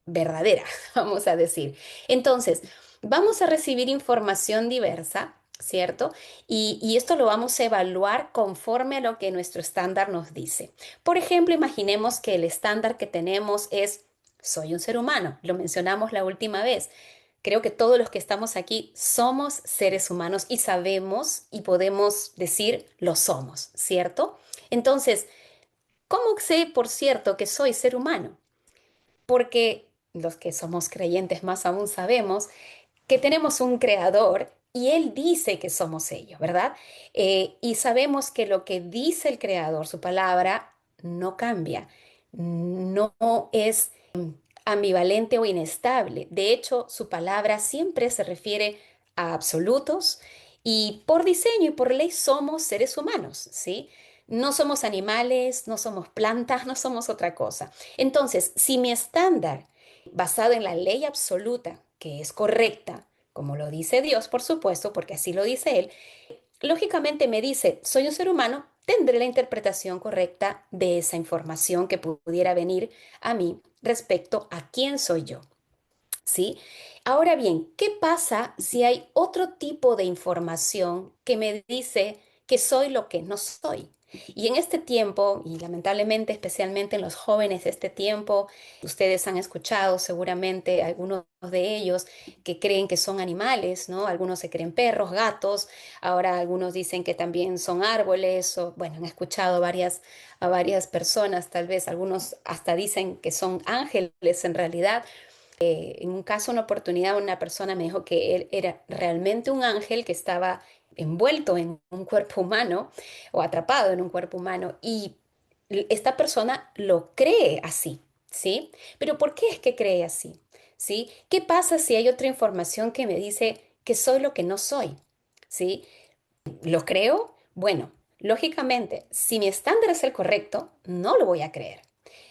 verdadera, vamos a decir. Entonces, vamos a recibir información diversa, ¿cierto? Y esto lo vamos a evaluar conforme a lo que nuestro estándar nos dice. Por ejemplo, imaginemos que el estándar que tenemos es, soy un ser humano, lo mencionamos la última vez. Creo que todos los que estamos aquí somos seres humanos y sabemos y podemos decir lo somos, ¿cierto? Entonces, ¿cómo sé, por cierto, que soy ser humano? Porque los que somos creyentes más aún sabemos que tenemos un creador y él dice que somos ellos, ¿verdad? Y sabemos que lo que dice el creador, su palabra, no cambia, no es ambivalente o inestable. De hecho, su palabra siempre se refiere a absolutos y por diseño y por ley somos seres humanos, ¿sí? No somos animales, no somos plantas, no somos otra cosa. Entonces, si mi estándar basado en la ley absoluta, que es correcta, como lo dice Dios, por supuesto, porque así lo dice Él, lógicamente me dice, soy un ser humano, tendré la interpretación correcta de esa información que pudiera venir a mí respecto a quién soy yo. ¿Sí? Ahora bien, ¿qué pasa si hay otro tipo de información que me dice que soy lo que no soy? Y en este tiempo, y lamentablemente especialmente en los jóvenes de este tiempo, ustedes han escuchado seguramente algunos de ellos que creen que son animales, ¿no? Algunos se creen perros, gatos, ahora algunos dicen que también son árboles, o bueno, han escuchado a varias personas, tal vez algunos hasta dicen que son ángeles en realidad. En un caso, una oportunidad, una persona me dijo que él era realmente un ángel que estaba envuelto en un cuerpo humano o atrapado en un cuerpo humano y esta persona lo cree así, ¿sí? Pero ¿por qué es que cree así? ¿Sí? ¿Qué pasa si hay otra información que me dice que soy lo que no soy? ¿Sí? ¿Lo creo? Bueno, lógicamente, si mi estándar es el correcto, no lo voy a creer.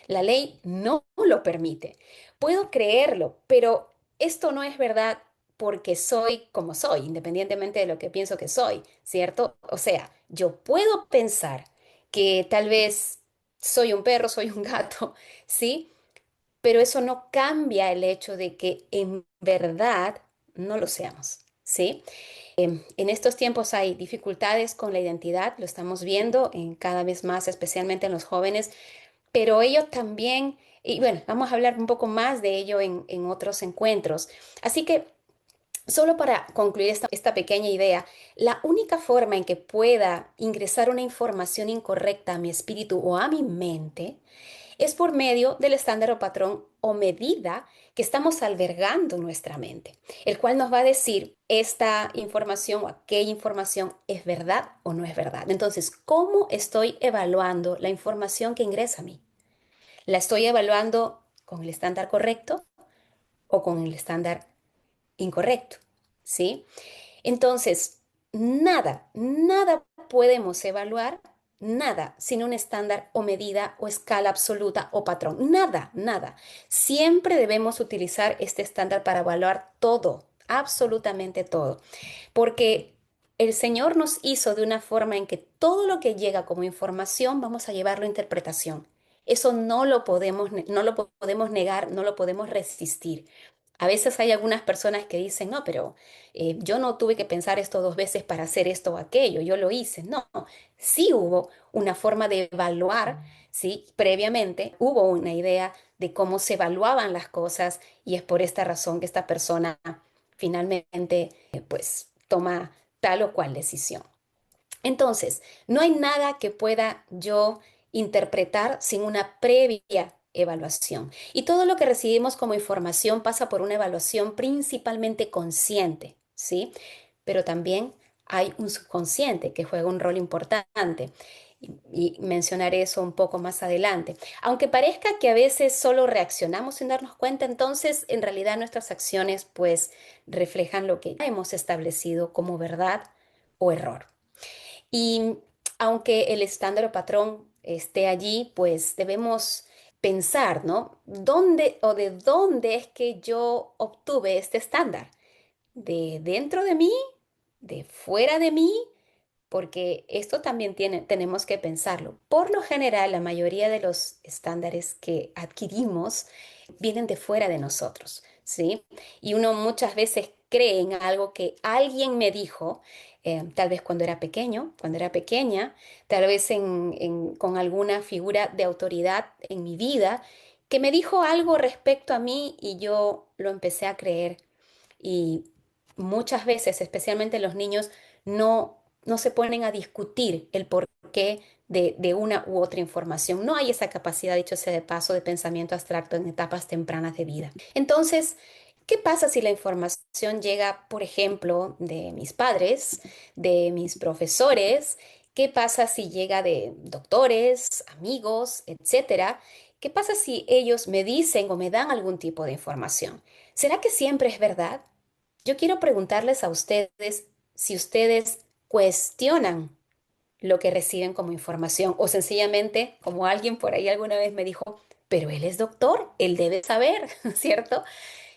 La ley no lo permite. Puedo creerlo, pero esto no es verdad porque soy como soy, independientemente de lo que pienso que soy, ¿cierto? O sea, yo puedo pensar que tal vez soy un perro, soy un gato, ¿sí? Pero eso no cambia el hecho de que en verdad no lo seamos, ¿sí? En estos tiempos hay dificultades con la identidad, lo estamos viendo en cada vez más, especialmente en los jóvenes, pero ellos también, y bueno, vamos a hablar un poco más de ello en otros encuentros. Así que, solo para concluir esta pequeña idea, la única forma en que pueda ingresar una información incorrecta a mi espíritu o a mi mente es por medio del estándar o patrón o medida que estamos albergando en nuestra mente, el cual nos va a decir esta información o aquella información es verdad o no es verdad. Entonces, ¿cómo estoy evaluando la información que ingresa a mí? ¿La estoy evaluando con el estándar correcto o con el estándar incorrecto? ¿Sí? Entonces, nada podemos evaluar, nada sin un estándar o medida o escala absoluta o patrón. Nada. Siempre debemos utilizar este estándar para evaluar todo, absolutamente todo, porque el Señor nos hizo de una forma en que todo lo que llega como información vamos a llevarlo a interpretación. Eso no lo podemos negar, no lo podemos resistir. A veces hay algunas personas que dicen, no, pero yo no tuve que pensar esto dos veces para hacer esto o aquello, yo lo hice. No, sí hubo una forma de evaluar, ¿sí? Previamente hubo una idea de cómo se evaluaban las cosas y es por esta razón que esta persona finalmente, pues, toma tal o cual decisión. Entonces, no hay nada que pueda yo interpretar sin una previa evaluación. Y todo lo que recibimos como información pasa por una evaluación principalmente consciente, ¿sí? Pero también hay un subconsciente que juega un rol importante. Y mencionaré eso un poco más adelante. Aunque parezca que a veces solo reaccionamos sin darnos cuenta, entonces en realidad nuestras acciones pues reflejan lo que ya hemos establecido como verdad o error. Y aunque el estándar o patrón esté allí, pues debemos pensar, ¿no? ¿Dónde o de dónde es que yo obtuve este estándar? ¿De dentro de mí? ¿De fuera de mí? Porque esto también tenemos que pensarlo. Por lo general, la mayoría de los estándares que adquirimos vienen de fuera de nosotros, ¿sí? Y uno muchas veces cree en algo que alguien me dijo, tal vez cuando era pequeño, cuando era pequeña, tal vez con alguna figura de autoridad en mi vida, que me dijo algo respecto a mí y yo lo empecé a creer y muchas veces, especialmente los niños, no se ponen a discutir el porqué de una u otra información. No hay esa capacidad, dicho sea de paso, de pensamiento abstracto en etapas tempranas de vida. Entonces, ¿qué pasa si la información llega, por ejemplo, de mis padres, de mis profesores? ¿Qué pasa si llega de doctores, amigos, etcétera? ¿Qué pasa si ellos me dicen o me dan algún tipo de información? ¿Será que siempre es verdad? Yo quiero preguntarles a ustedes si ustedes cuestionan lo que reciben como información o sencillamente, como alguien por ahí alguna vez me dijo, pero él es doctor, él debe saber, ¿cierto?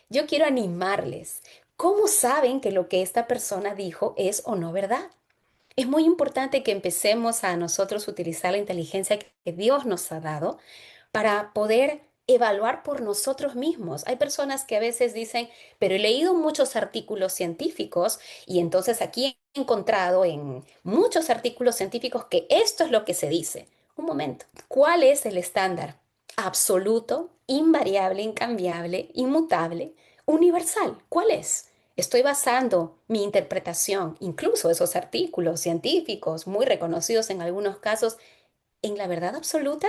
Yo quiero animarles. ¿Cómo saben que lo que esta persona dijo es o no verdad? Es muy importante que empecemos a nosotros utilizar la inteligencia que Dios nos ha dado para poder evaluar por nosotros mismos. Hay personas que a veces dicen, pero he leído muchos artículos científicos y entonces aquí he encontrado en muchos artículos científicos que esto es lo que se dice. Un momento, ¿cuál es el estándar? Absoluto, invariable, incambiable, inmutable, universal. ¿Cuál es? Estoy basando mi interpretación, incluso esos artículos científicos muy reconocidos en algunos casos, en la verdad absoluta.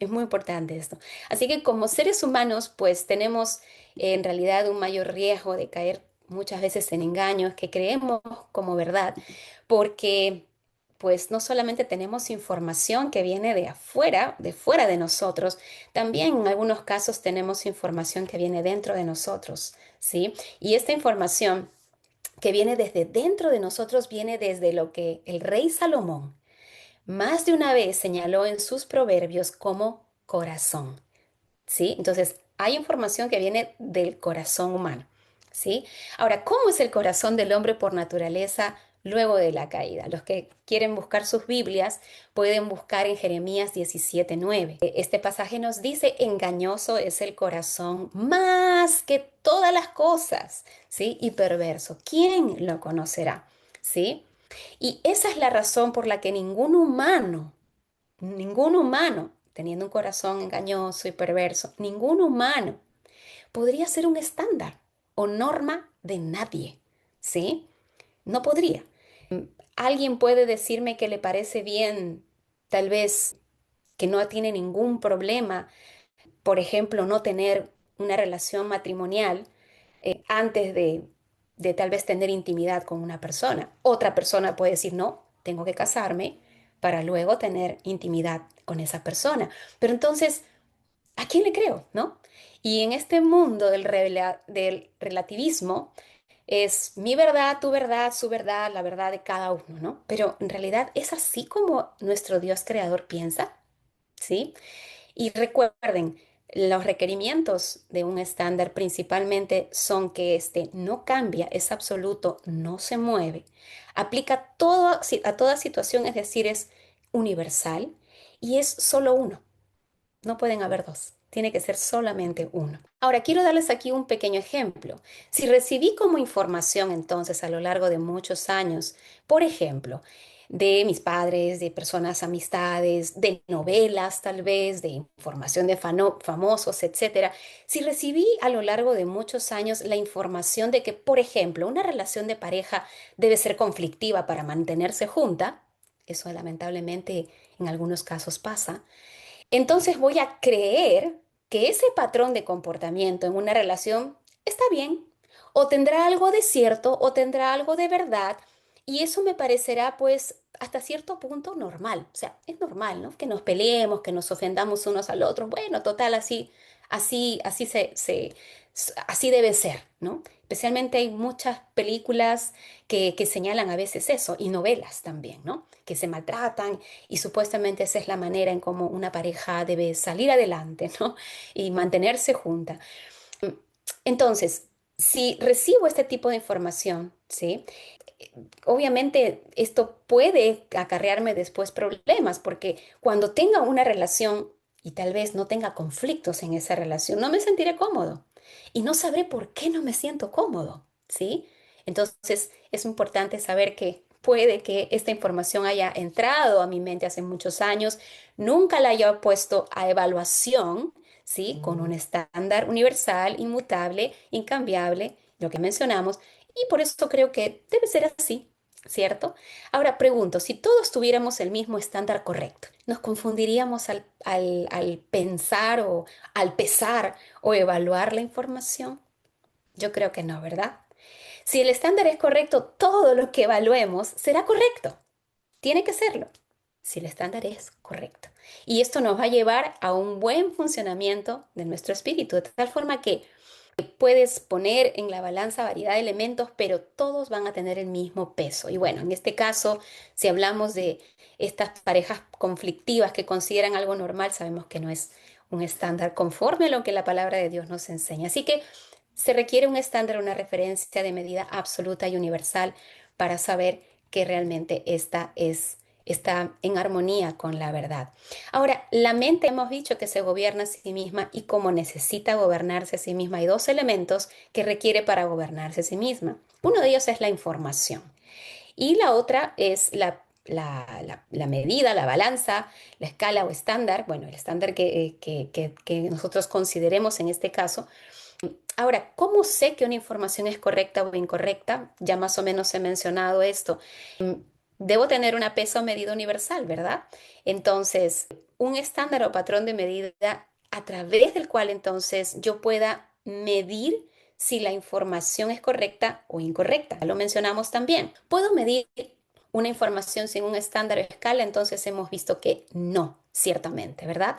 Es muy importante esto. Así que como seres humanos, pues tenemos en realidad un mayor riesgo de caer muchas veces en engaños que creemos como verdad, porque pues no solamente tenemos información que viene de afuera, de fuera de nosotros, también en algunos casos tenemos información que viene dentro de nosotros, ¿sí? Y esta información que viene desde dentro de nosotros viene desde lo que el rey Salomón más de una vez señaló en sus proverbios como corazón, ¿sí? Entonces, hay información que viene del corazón humano, ¿sí? Ahora, ¿cómo es el corazón del hombre por naturaleza luego de la caída? Los que quieren buscar sus Biblias pueden buscar en Jeremías 17:9. Este pasaje nos dice, engañoso es el corazón más que todas las cosas, ¿sí? Y perverso. ¿Quién lo conocerá? ¿Sí? Y esa es la razón por la que ningún humano, teniendo un corazón engañoso y perverso, ningún humano podría ser un estándar o norma de nadie, ¿sí? No podría. Alguien puede decirme que le parece bien, tal vez que no tiene ningún problema, por ejemplo, no tener una relación matrimonial antes de tal vez tener intimidad con una persona. Otra persona puede decir, no, tengo que casarme para luego tener intimidad con esa persona. Pero entonces, ¿a quién le creo, no? Y en este mundo del relativismo es mi verdad, tu verdad, su verdad, la verdad de cada uno, ¿no? Pero en realidad es así como nuestro Dios creador piensa, ¿sí? Y recuerden, los requerimientos de un estándar principalmente son que este no cambia, es absoluto, no se mueve, aplica a toda situación, es decir, es universal y es solo uno. No pueden haber dos, tiene que ser solamente uno. Ahora, quiero darles aquí un pequeño ejemplo. Si recibí como información entonces a lo largo de muchos años, por ejemplo, de mis padres, de personas, amistades, de novelas tal vez, de información de famosos, etcétera, si recibí a lo largo de muchos años la información de que, por ejemplo, una relación de pareja debe ser conflictiva para mantenerse junta, eso lamentablemente en algunos casos pasa, entonces voy a creer que ese patrón de comportamiento en una relación está bien, o tendrá algo de cierto, o tendrá algo de verdad, y eso me parecerá pues hasta cierto punto normal. O sea, es normal, ¿no? Que nos peleemos, que nos ofendamos unos al otro. Bueno, total, así debe ser, ¿no? Especialmente hay muchas películas que señalan a veces eso, y novelas también, ¿no? Que se maltratan y supuestamente esa es la manera en cómo una pareja debe salir adelante, ¿no? Y mantenerse junta. Entonces, si recibo este tipo de información, ¿sí? Obviamente esto puede acarrearme después problemas, porque cuando tenga una relación y tal vez no tenga conflictos en esa relación, no me sentiré cómodo y no sabré por qué no me siento cómodo, ¿sí? Entonces es importante saber que puede que esta información haya entrado a mi mente hace muchos años, nunca la haya puesto a evaluación, ¿sí? Con un estándar universal, inmutable, incambiable lo que mencionamos, y por eso creo que debe ser así, ¿cierto? Ahora pregunto, si todos tuviéramos el mismo estándar correcto, ¿nos confundiríamos al pensar o al pesar o evaluar la información? Yo creo que no, ¿verdad? Si el estándar es correcto, todo lo que evaluemos será correcto. Tiene que serlo, si el estándar es correcto. Y esto nos va a llevar a un buen funcionamiento de nuestro espíritu, de tal forma que puedes poner en la balanza variedad de elementos, pero todos van a tener el mismo peso. Y bueno, en este caso, si hablamos de estas parejas conflictivas que consideran algo normal, sabemos que no es un estándar conforme a lo que la palabra de Dios nos enseña. Así que se requiere un estándar, una referencia de medida absoluta y universal para saber que realmente está en armonía con la verdad. Ahora, la mente hemos dicho que se gobierna a sí misma y como necesita gobernarse a sí misma, hay dos elementos que requiere para gobernarse a sí misma. Uno de ellos es la información y la otra es la medida, la balanza, la escala o estándar, bueno, el estándar que nosotros consideremos en este caso. Ahora, ¿cómo sé que una información es correcta o incorrecta? Ya más o menos he mencionado esto. Debo tener una pesa o medida universal, ¿verdad? Entonces, un estándar o patrón de medida a través del cual entonces yo pueda medir si la información es correcta o incorrecta. Lo mencionamos también. ¿Puedo medir una información sin un estándar o escala? Entonces hemos visto que no, ciertamente, ¿verdad?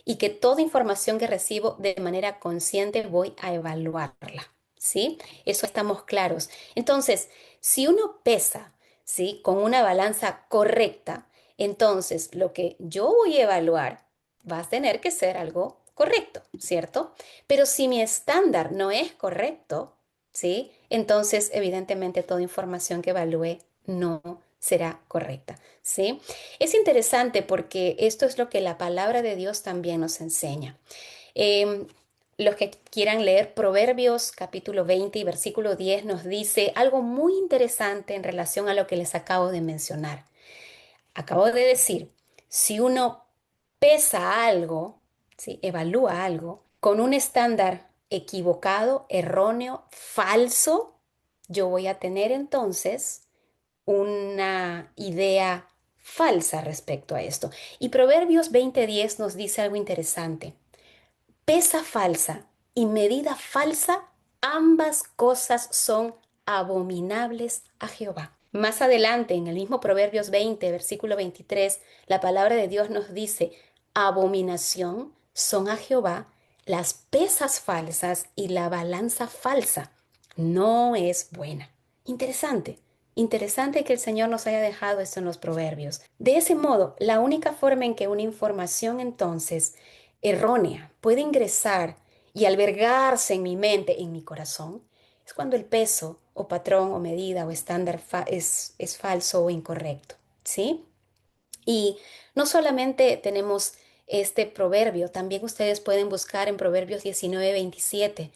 Y que toda información que recibo de manera consciente voy a evaluarla, ¿sí? Eso estamos claros. Entonces, si uno pesa, ¿sí? Con una balanza correcta, entonces lo que yo voy a evaluar va a tener que ser algo correcto, ¿cierto? Pero si mi estándar no es correcto, ¿sí? Entonces, evidentemente, toda información que evalúe no será correcta, ¿sí? Es interesante porque esto es lo que la palabra de Dios también nos enseña. Em, los que quieran leer Proverbios capítulo 20 y versículo 10 nos dice algo muy interesante en relación a lo que les acabo de mencionar. Acabo de decir, si uno pesa algo, ¿sí? Evalúa algo con un estándar equivocado, erróneo, falso, yo voy a tener entonces una idea falsa respecto a esto. Y Proverbios 20:10 nos dice algo interesante. Pesa falsa y medida falsa, ambas cosas son abominables a Jehová. Más adelante, en el mismo Proverbios 20, versículo 23, la palabra de Dios nos dice, abominación son a Jehová las pesas falsas y la balanza falsa. No es buena. Interesante. Interesante que el Señor nos haya dejado esto en los proverbios. De ese modo, la única forma en que una información entonces errónea puede ingresar y albergarse en mi mente, en mi corazón, es cuando el peso o patrón o medida o estándar es falso o incorrecto, ¿sí? Y no solamente tenemos este proverbio, también ustedes pueden buscar en Proverbios 19:27.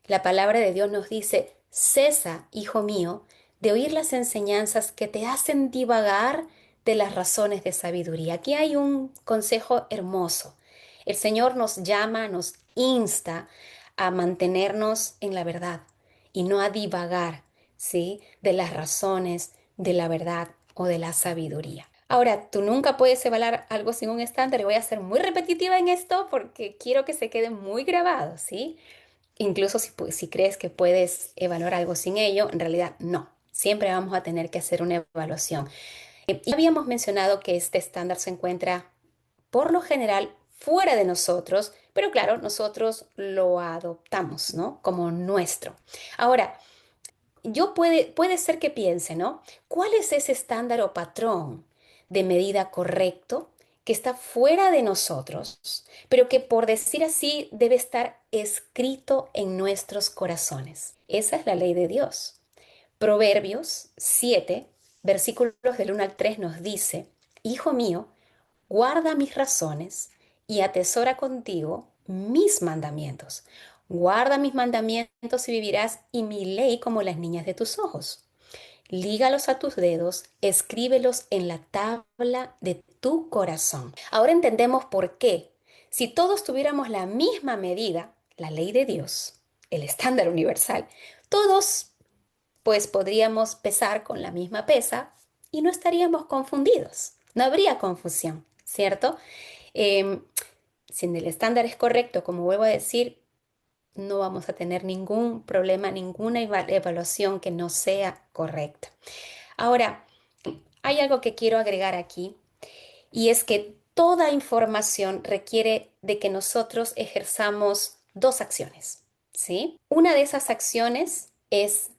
La palabra de Dios nos dice, cesa, hijo mío, de oír las enseñanzas que te hacen divagar de las razones de sabiduría. Aquí hay un consejo hermoso. El Señor nos llama, nos insta a mantenernos en la verdad y no a divagar, ¿sí? De las razones de la verdad o de la sabiduría. Ahora, tú nunca puedes evaluar algo sin un estándar y voy a ser muy repetitiva en esto porque quiero que se quede muy grabado, ¿sí? Incluso si crees que puedes evaluar algo sin ello, en realidad no. Siempre vamos a tener que hacer una evaluación. Y habíamos mencionado que este estándar se encuentra por lo general fuera de nosotros, pero claro, nosotros lo adoptamos, ¿no? Como nuestro. Ahora, puede ser que piense, ¿no? ¿Cuál es ese estándar o patrón de medida correcto que está fuera de nosotros, pero que por decir así debe estar escrito en nuestros corazones? Esa es la ley de Dios. Proverbios 7, versículos del 1 al 3 nos dice, Hijo mío, guarda mis razones y atesora contigo mis mandamientos. Guarda mis mandamientos y vivirás, y mi ley como las niñas de tus ojos. Lígalos a tus dedos, escríbelos en la tabla de tu corazón. Ahora entendemos por qué. Si todos tuviéramos la misma medida, la ley de Dios, el estándar universal, todos pues podríamos pesar con la misma pesa y no estaríamos confundidos, no habría confusión, ¿cierto? Em, si el estándar es correcto, como vuelvo a decir, no vamos a tener ningún problema, ninguna evaluación que no sea correcta. Ahora, hay algo que quiero agregar aquí y es que toda información requiere de que nosotros ejerzamos dos acciones, ¿sí? Una de esas acciones es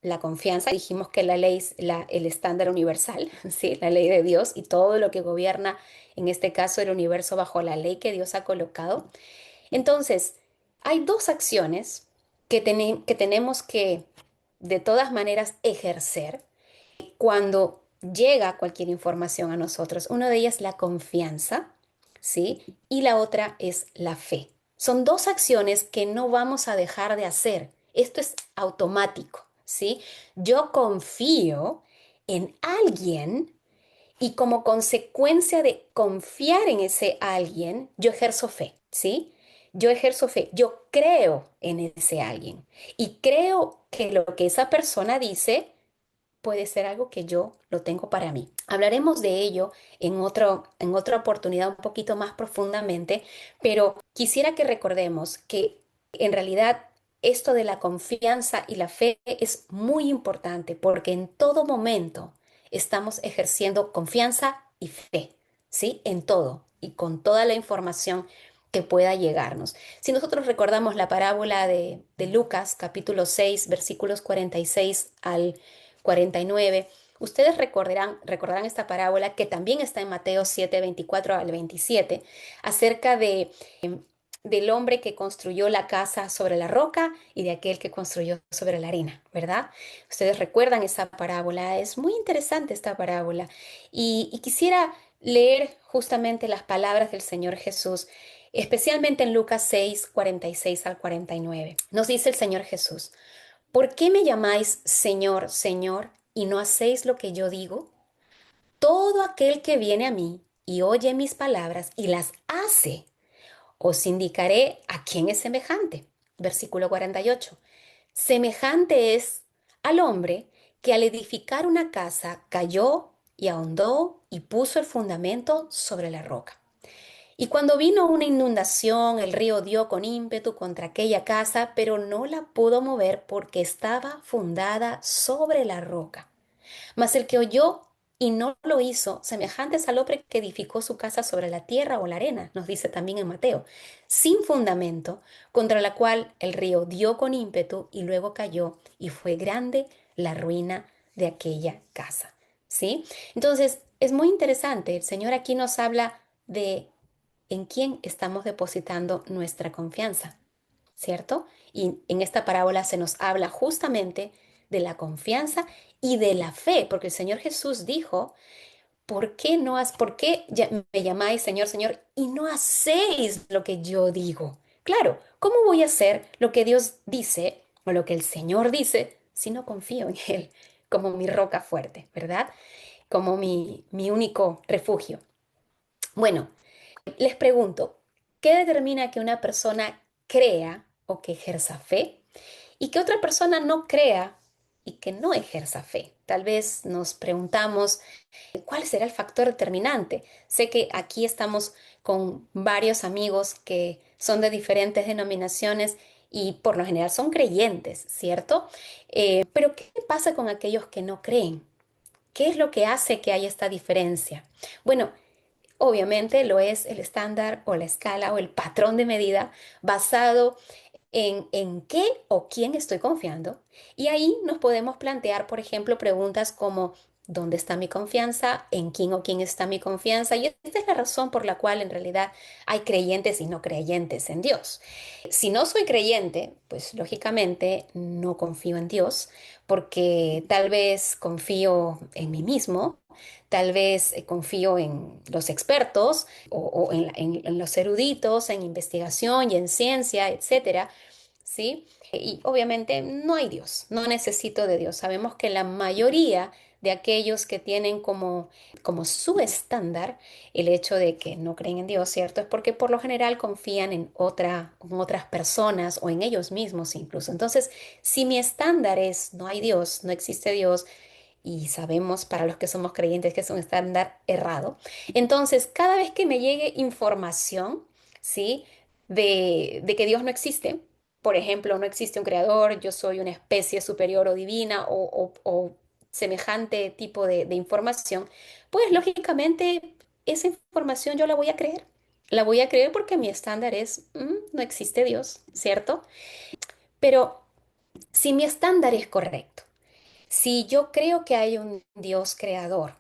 la confianza. Dijimos que la ley es el estándar universal, ¿sí? La ley de Dios y todo lo que gobierna, en este caso, el universo bajo la ley que Dios ha colocado. Entonces, hay dos acciones que tenemos que, de todas maneras, ejercer cuando llega cualquier información a nosotros. Una de ellas es la confianza, ¿sí? Y la otra es la fe. Son dos acciones que no vamos a dejar de hacer. Esto es automático, ¿sí? Yo confío en alguien y como consecuencia de confiar en ese alguien, yo ejerzo fe, ¿sí? Yo ejerzo fe, yo creo en ese alguien y creo que lo que esa persona dice puede ser algo que yo lo tengo para mí. Hablaremos de ello en otra oportunidad un poquito más profundamente, pero quisiera que recordemos que en realidad esto de la confianza y la fe es muy importante porque en todo momento estamos ejerciendo confianza y fe, ¿sí? En todo y con toda la información que pueda llegarnos. Si nosotros recordamos la parábola de Lucas, capítulo 6, versículos 46 al 49. Ustedes recordarán esta parábola que también está en Mateo 7, 24 al 27, acerca del hombre que construyó la casa sobre la roca y de aquel que construyó sobre la arena, ¿verdad? Ustedes recuerdan esa parábola, es muy interesante esta parábola y quisiera leer justamente las palabras del Señor Jesús, especialmente en Lucas 6, 46 al 49. Nos dice el Señor Jesús: ¿por qué me llamáis Señor, Señor, y no hacéis lo que yo digo? Todo aquel que viene a mí y oye mis palabras y las hace, os indicaré a quién es semejante. Versículo 48. Semejante es al hombre que al edificar una casa cayó y ahondó y puso el fundamento sobre la roca. Y cuando vino una inundación, el río dio con ímpetu contra aquella casa, pero no la pudo mover porque estaba fundada sobre la roca. Mas el que oyó y no lo hizo, semejante es al hombre que edificó su casa sobre la tierra o la arena, nos dice también en Mateo, sin fundamento, contra la cual el río dio con ímpetu y luego cayó, y fue grande la ruina de aquella casa. ¿Sí? Entonces, es muy interesante. El Señor aquí nos habla de en quién estamos depositando nuestra confianza, ¿cierto? Y en esta parábola se nos habla justamente de la confianza y de la fe, porque el Señor Jesús dijo: por qué me llamáis Señor, Señor y no hacéis lo que yo digo? Claro, ¿cómo voy a hacer lo que Dios dice o lo que el Señor dice si no confío en Él como mi roca fuerte, ¿verdad? Como mi único refugio. Bueno, les pregunto, ¿qué determina que una persona crea o que ejerza fe y que otra persona no crea y que no ejerza fe? Tal vez nos preguntamos, ¿cuál será el factor determinante? Sé que aquí estamos con varios amigos que son de diferentes denominaciones y por lo general son creyentes, ¿cierto? Pero ¿qué pasa con aquellos que no creen? ¿Qué es lo que hace que haya esta diferencia? Bueno, obviamente lo es el estándar o la escala o el patrón de medida basado en qué o quién estoy confiando. Y ahí nos podemos plantear, por ejemplo, preguntas como: ¿dónde está mi confianza? ¿En quién o quién está mi confianza? Y esta es la razón por la cual en realidad hay creyentes y no creyentes en Dios. Si no soy creyente, pues lógicamente no confío en Dios porque tal vez confío en mí mismo. Tal vez confío en los expertos o en los eruditos, en investigación y en ciencia, etcétera, ¿sí? Y obviamente no hay Dios, no necesito de Dios. Sabemos que la mayoría de aquellos que tienen como su estándar el hecho de que no creen en Dios, ¿cierto? Es porque por lo general confían en otras personas o en ellos mismos incluso. Entonces, si mi estándar es no hay Dios, no existe Dios, y sabemos para los que somos creyentes que es un estándar errado, entonces cada vez que me llegue información, ¿sí? De que Dios no existe, por ejemplo, no existe un creador, yo soy una especie superior o divina o semejante tipo de información, pues lógicamente esa información yo la voy a creer. La voy a creer porque mi estándar es, no existe Dios, ¿cierto? Pero si mi estándar es correcto, si yo creo que hay un Dios creador,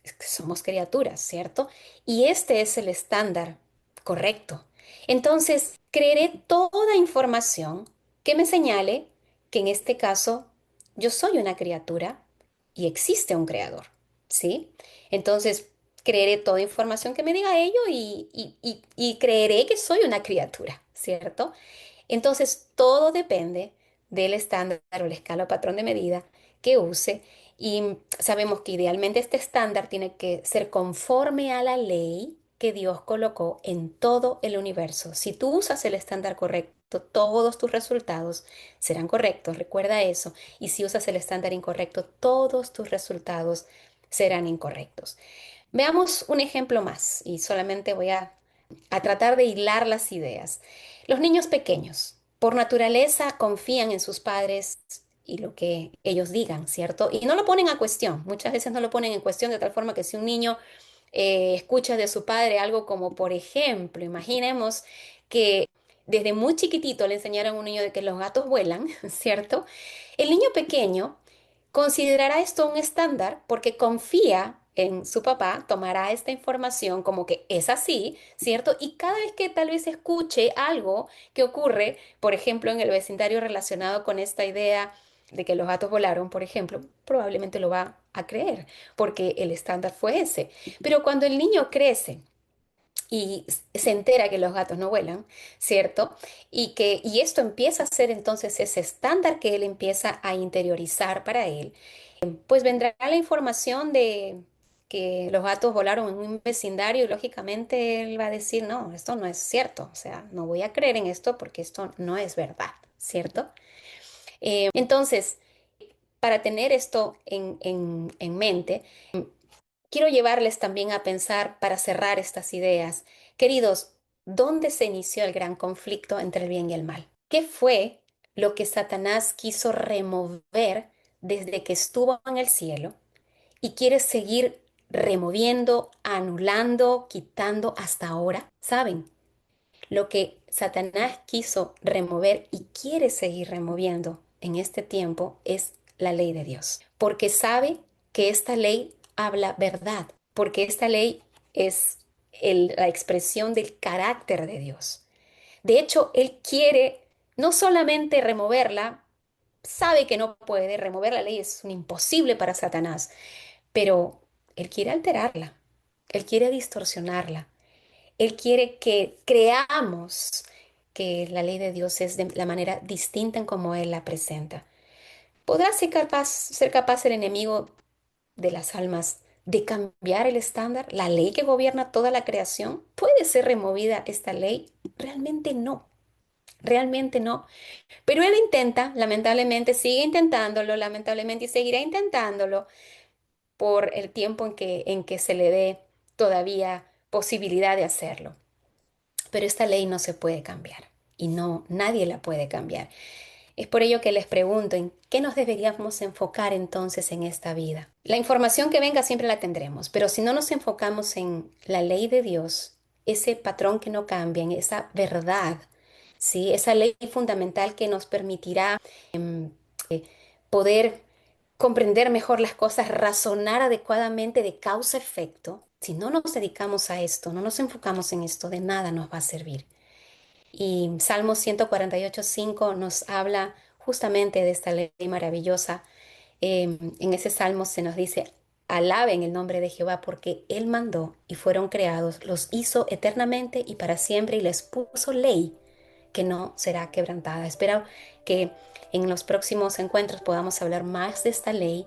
es que somos criaturas, ¿cierto? Y este es el estándar correcto. Entonces, creeré toda información que me señale que en este caso yo soy una criatura y existe un creador, ¿sí? Entonces, creeré toda información que me diga ello y creeré que soy una criatura, ¿cierto? Entonces, todo depende del estándar o la escala o patrón de medida que use. Y sabemos que idealmente este estándar tiene que ser conforme a la ley que Dios colocó en todo el universo. Si tú usas el estándar correcto, todos tus resultados serán correctos. Recuerda eso. Y si usas el estándar incorrecto, todos tus resultados serán incorrectos. Veamos un ejemplo más y solamente voy a tratar de hilar las ideas. Los niños pequeños, por naturaleza, confían en sus padres y lo que ellos digan, ¿cierto? Y no lo ponen a cuestión. Muchas veces no lo ponen en cuestión de tal forma que si un niño escucha de su padre algo como, por ejemplo, imaginemos que desde muy chiquitito le enseñaron a un niño de que los gatos vuelan, ¿cierto? El niño pequeño considerará esto un estándar porque confía en su papá, tomará esta información como que es así, ¿cierto? Y cada vez que tal vez escuche algo que ocurre, por ejemplo, en el vecindario relacionado con esta idea de que los gatos volaron, por ejemplo, probablemente lo va a creer, porque el estándar fue ese. Pero cuando el niño crece, y se entera que los gatos no vuelan, ¿cierto? Y esto empieza a ser entonces ese estándar que él empieza a interiorizar para él, pues vendrá la información de que los gatos volaron en un vecindario y lógicamente él va a decir, no, esto no es cierto, o sea, no voy a creer en esto porque esto no es verdad, ¿cierto? Entonces, para tener esto en mente, quiero llevarles también a pensar para cerrar estas ideas. Queridos, ¿dónde se inició el gran conflicto entre el bien y el mal? ¿Qué fue lo que Satanás quiso remover desde que estuvo en el cielo y quiere seguir removiendo, anulando, quitando hasta ahora? ¿Saben? Lo que Satanás quiso remover y quiere seguir removiendo en este tiempo es la ley de Dios, porque sabe que esta ley habla verdad, porque esta ley es la expresión del carácter de Dios. De hecho, él quiere no solamente removerla, sabe que no puede remover la ley, es un imposible para Satanás, pero él quiere alterarla, él quiere distorsionarla. Él quiere que creamos que la ley de Dios es de la manera distinta en como Él la presenta. ¿Podrá ser capaz el enemigo de las almas de cambiar el estándar, la ley que gobierna toda la creación? ¿Puede ser removida esta ley? Realmente no, realmente no. Pero Él intenta, lamentablemente, sigue intentándolo, lamentablemente, y seguirá intentándolo por el tiempo en que se le dé todavía posibilidad de hacerlo. Pero esta ley no se puede cambiar y no, nadie la puede cambiar. Es por ello que les pregunto, ¿en qué nos deberíamos enfocar entonces en esta vida? La información que venga siempre la tendremos, pero si no nos enfocamos en la ley de Dios, ese patrón que no cambia, en esa verdad, ¿sí? Esa ley fundamental que nos permitirá poder comprender mejor las cosas, razonar adecuadamente de causa-efecto, si no nos dedicamos a esto, no nos enfocamos en esto, de nada nos va a servir. Y Salmo 148:5 nos habla justamente de esta ley maravillosa. En ese salmo se nos dice, alaben el nombre de Jehová porque Él mandó y fueron creados, los hizo eternamente y para siempre y les puso ley que no será quebrantada. Espero que en los próximos encuentros podamos hablar más de esta ley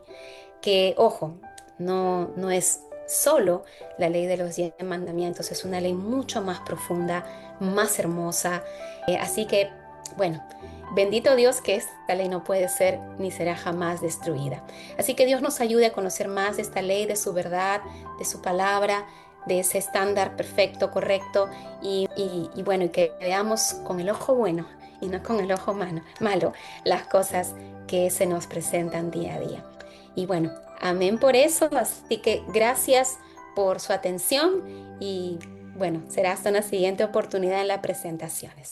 que, ojo, no es solo la ley de los 10 mandamientos, es una ley mucho más profunda, más hermosa. Así que, bueno, bendito Dios que esta ley no puede ser ni será jamás destruida. Así que Dios nos ayude a conocer más de esta ley, de su verdad, de su palabra, de ese estándar perfecto, correcto, y bueno, y que veamos con el ojo bueno y no con el ojo malo las cosas que se nos presentan día a día. Y bueno, amén por eso, así que gracias por su atención y bueno, será hasta una siguiente oportunidad en las presentaciones.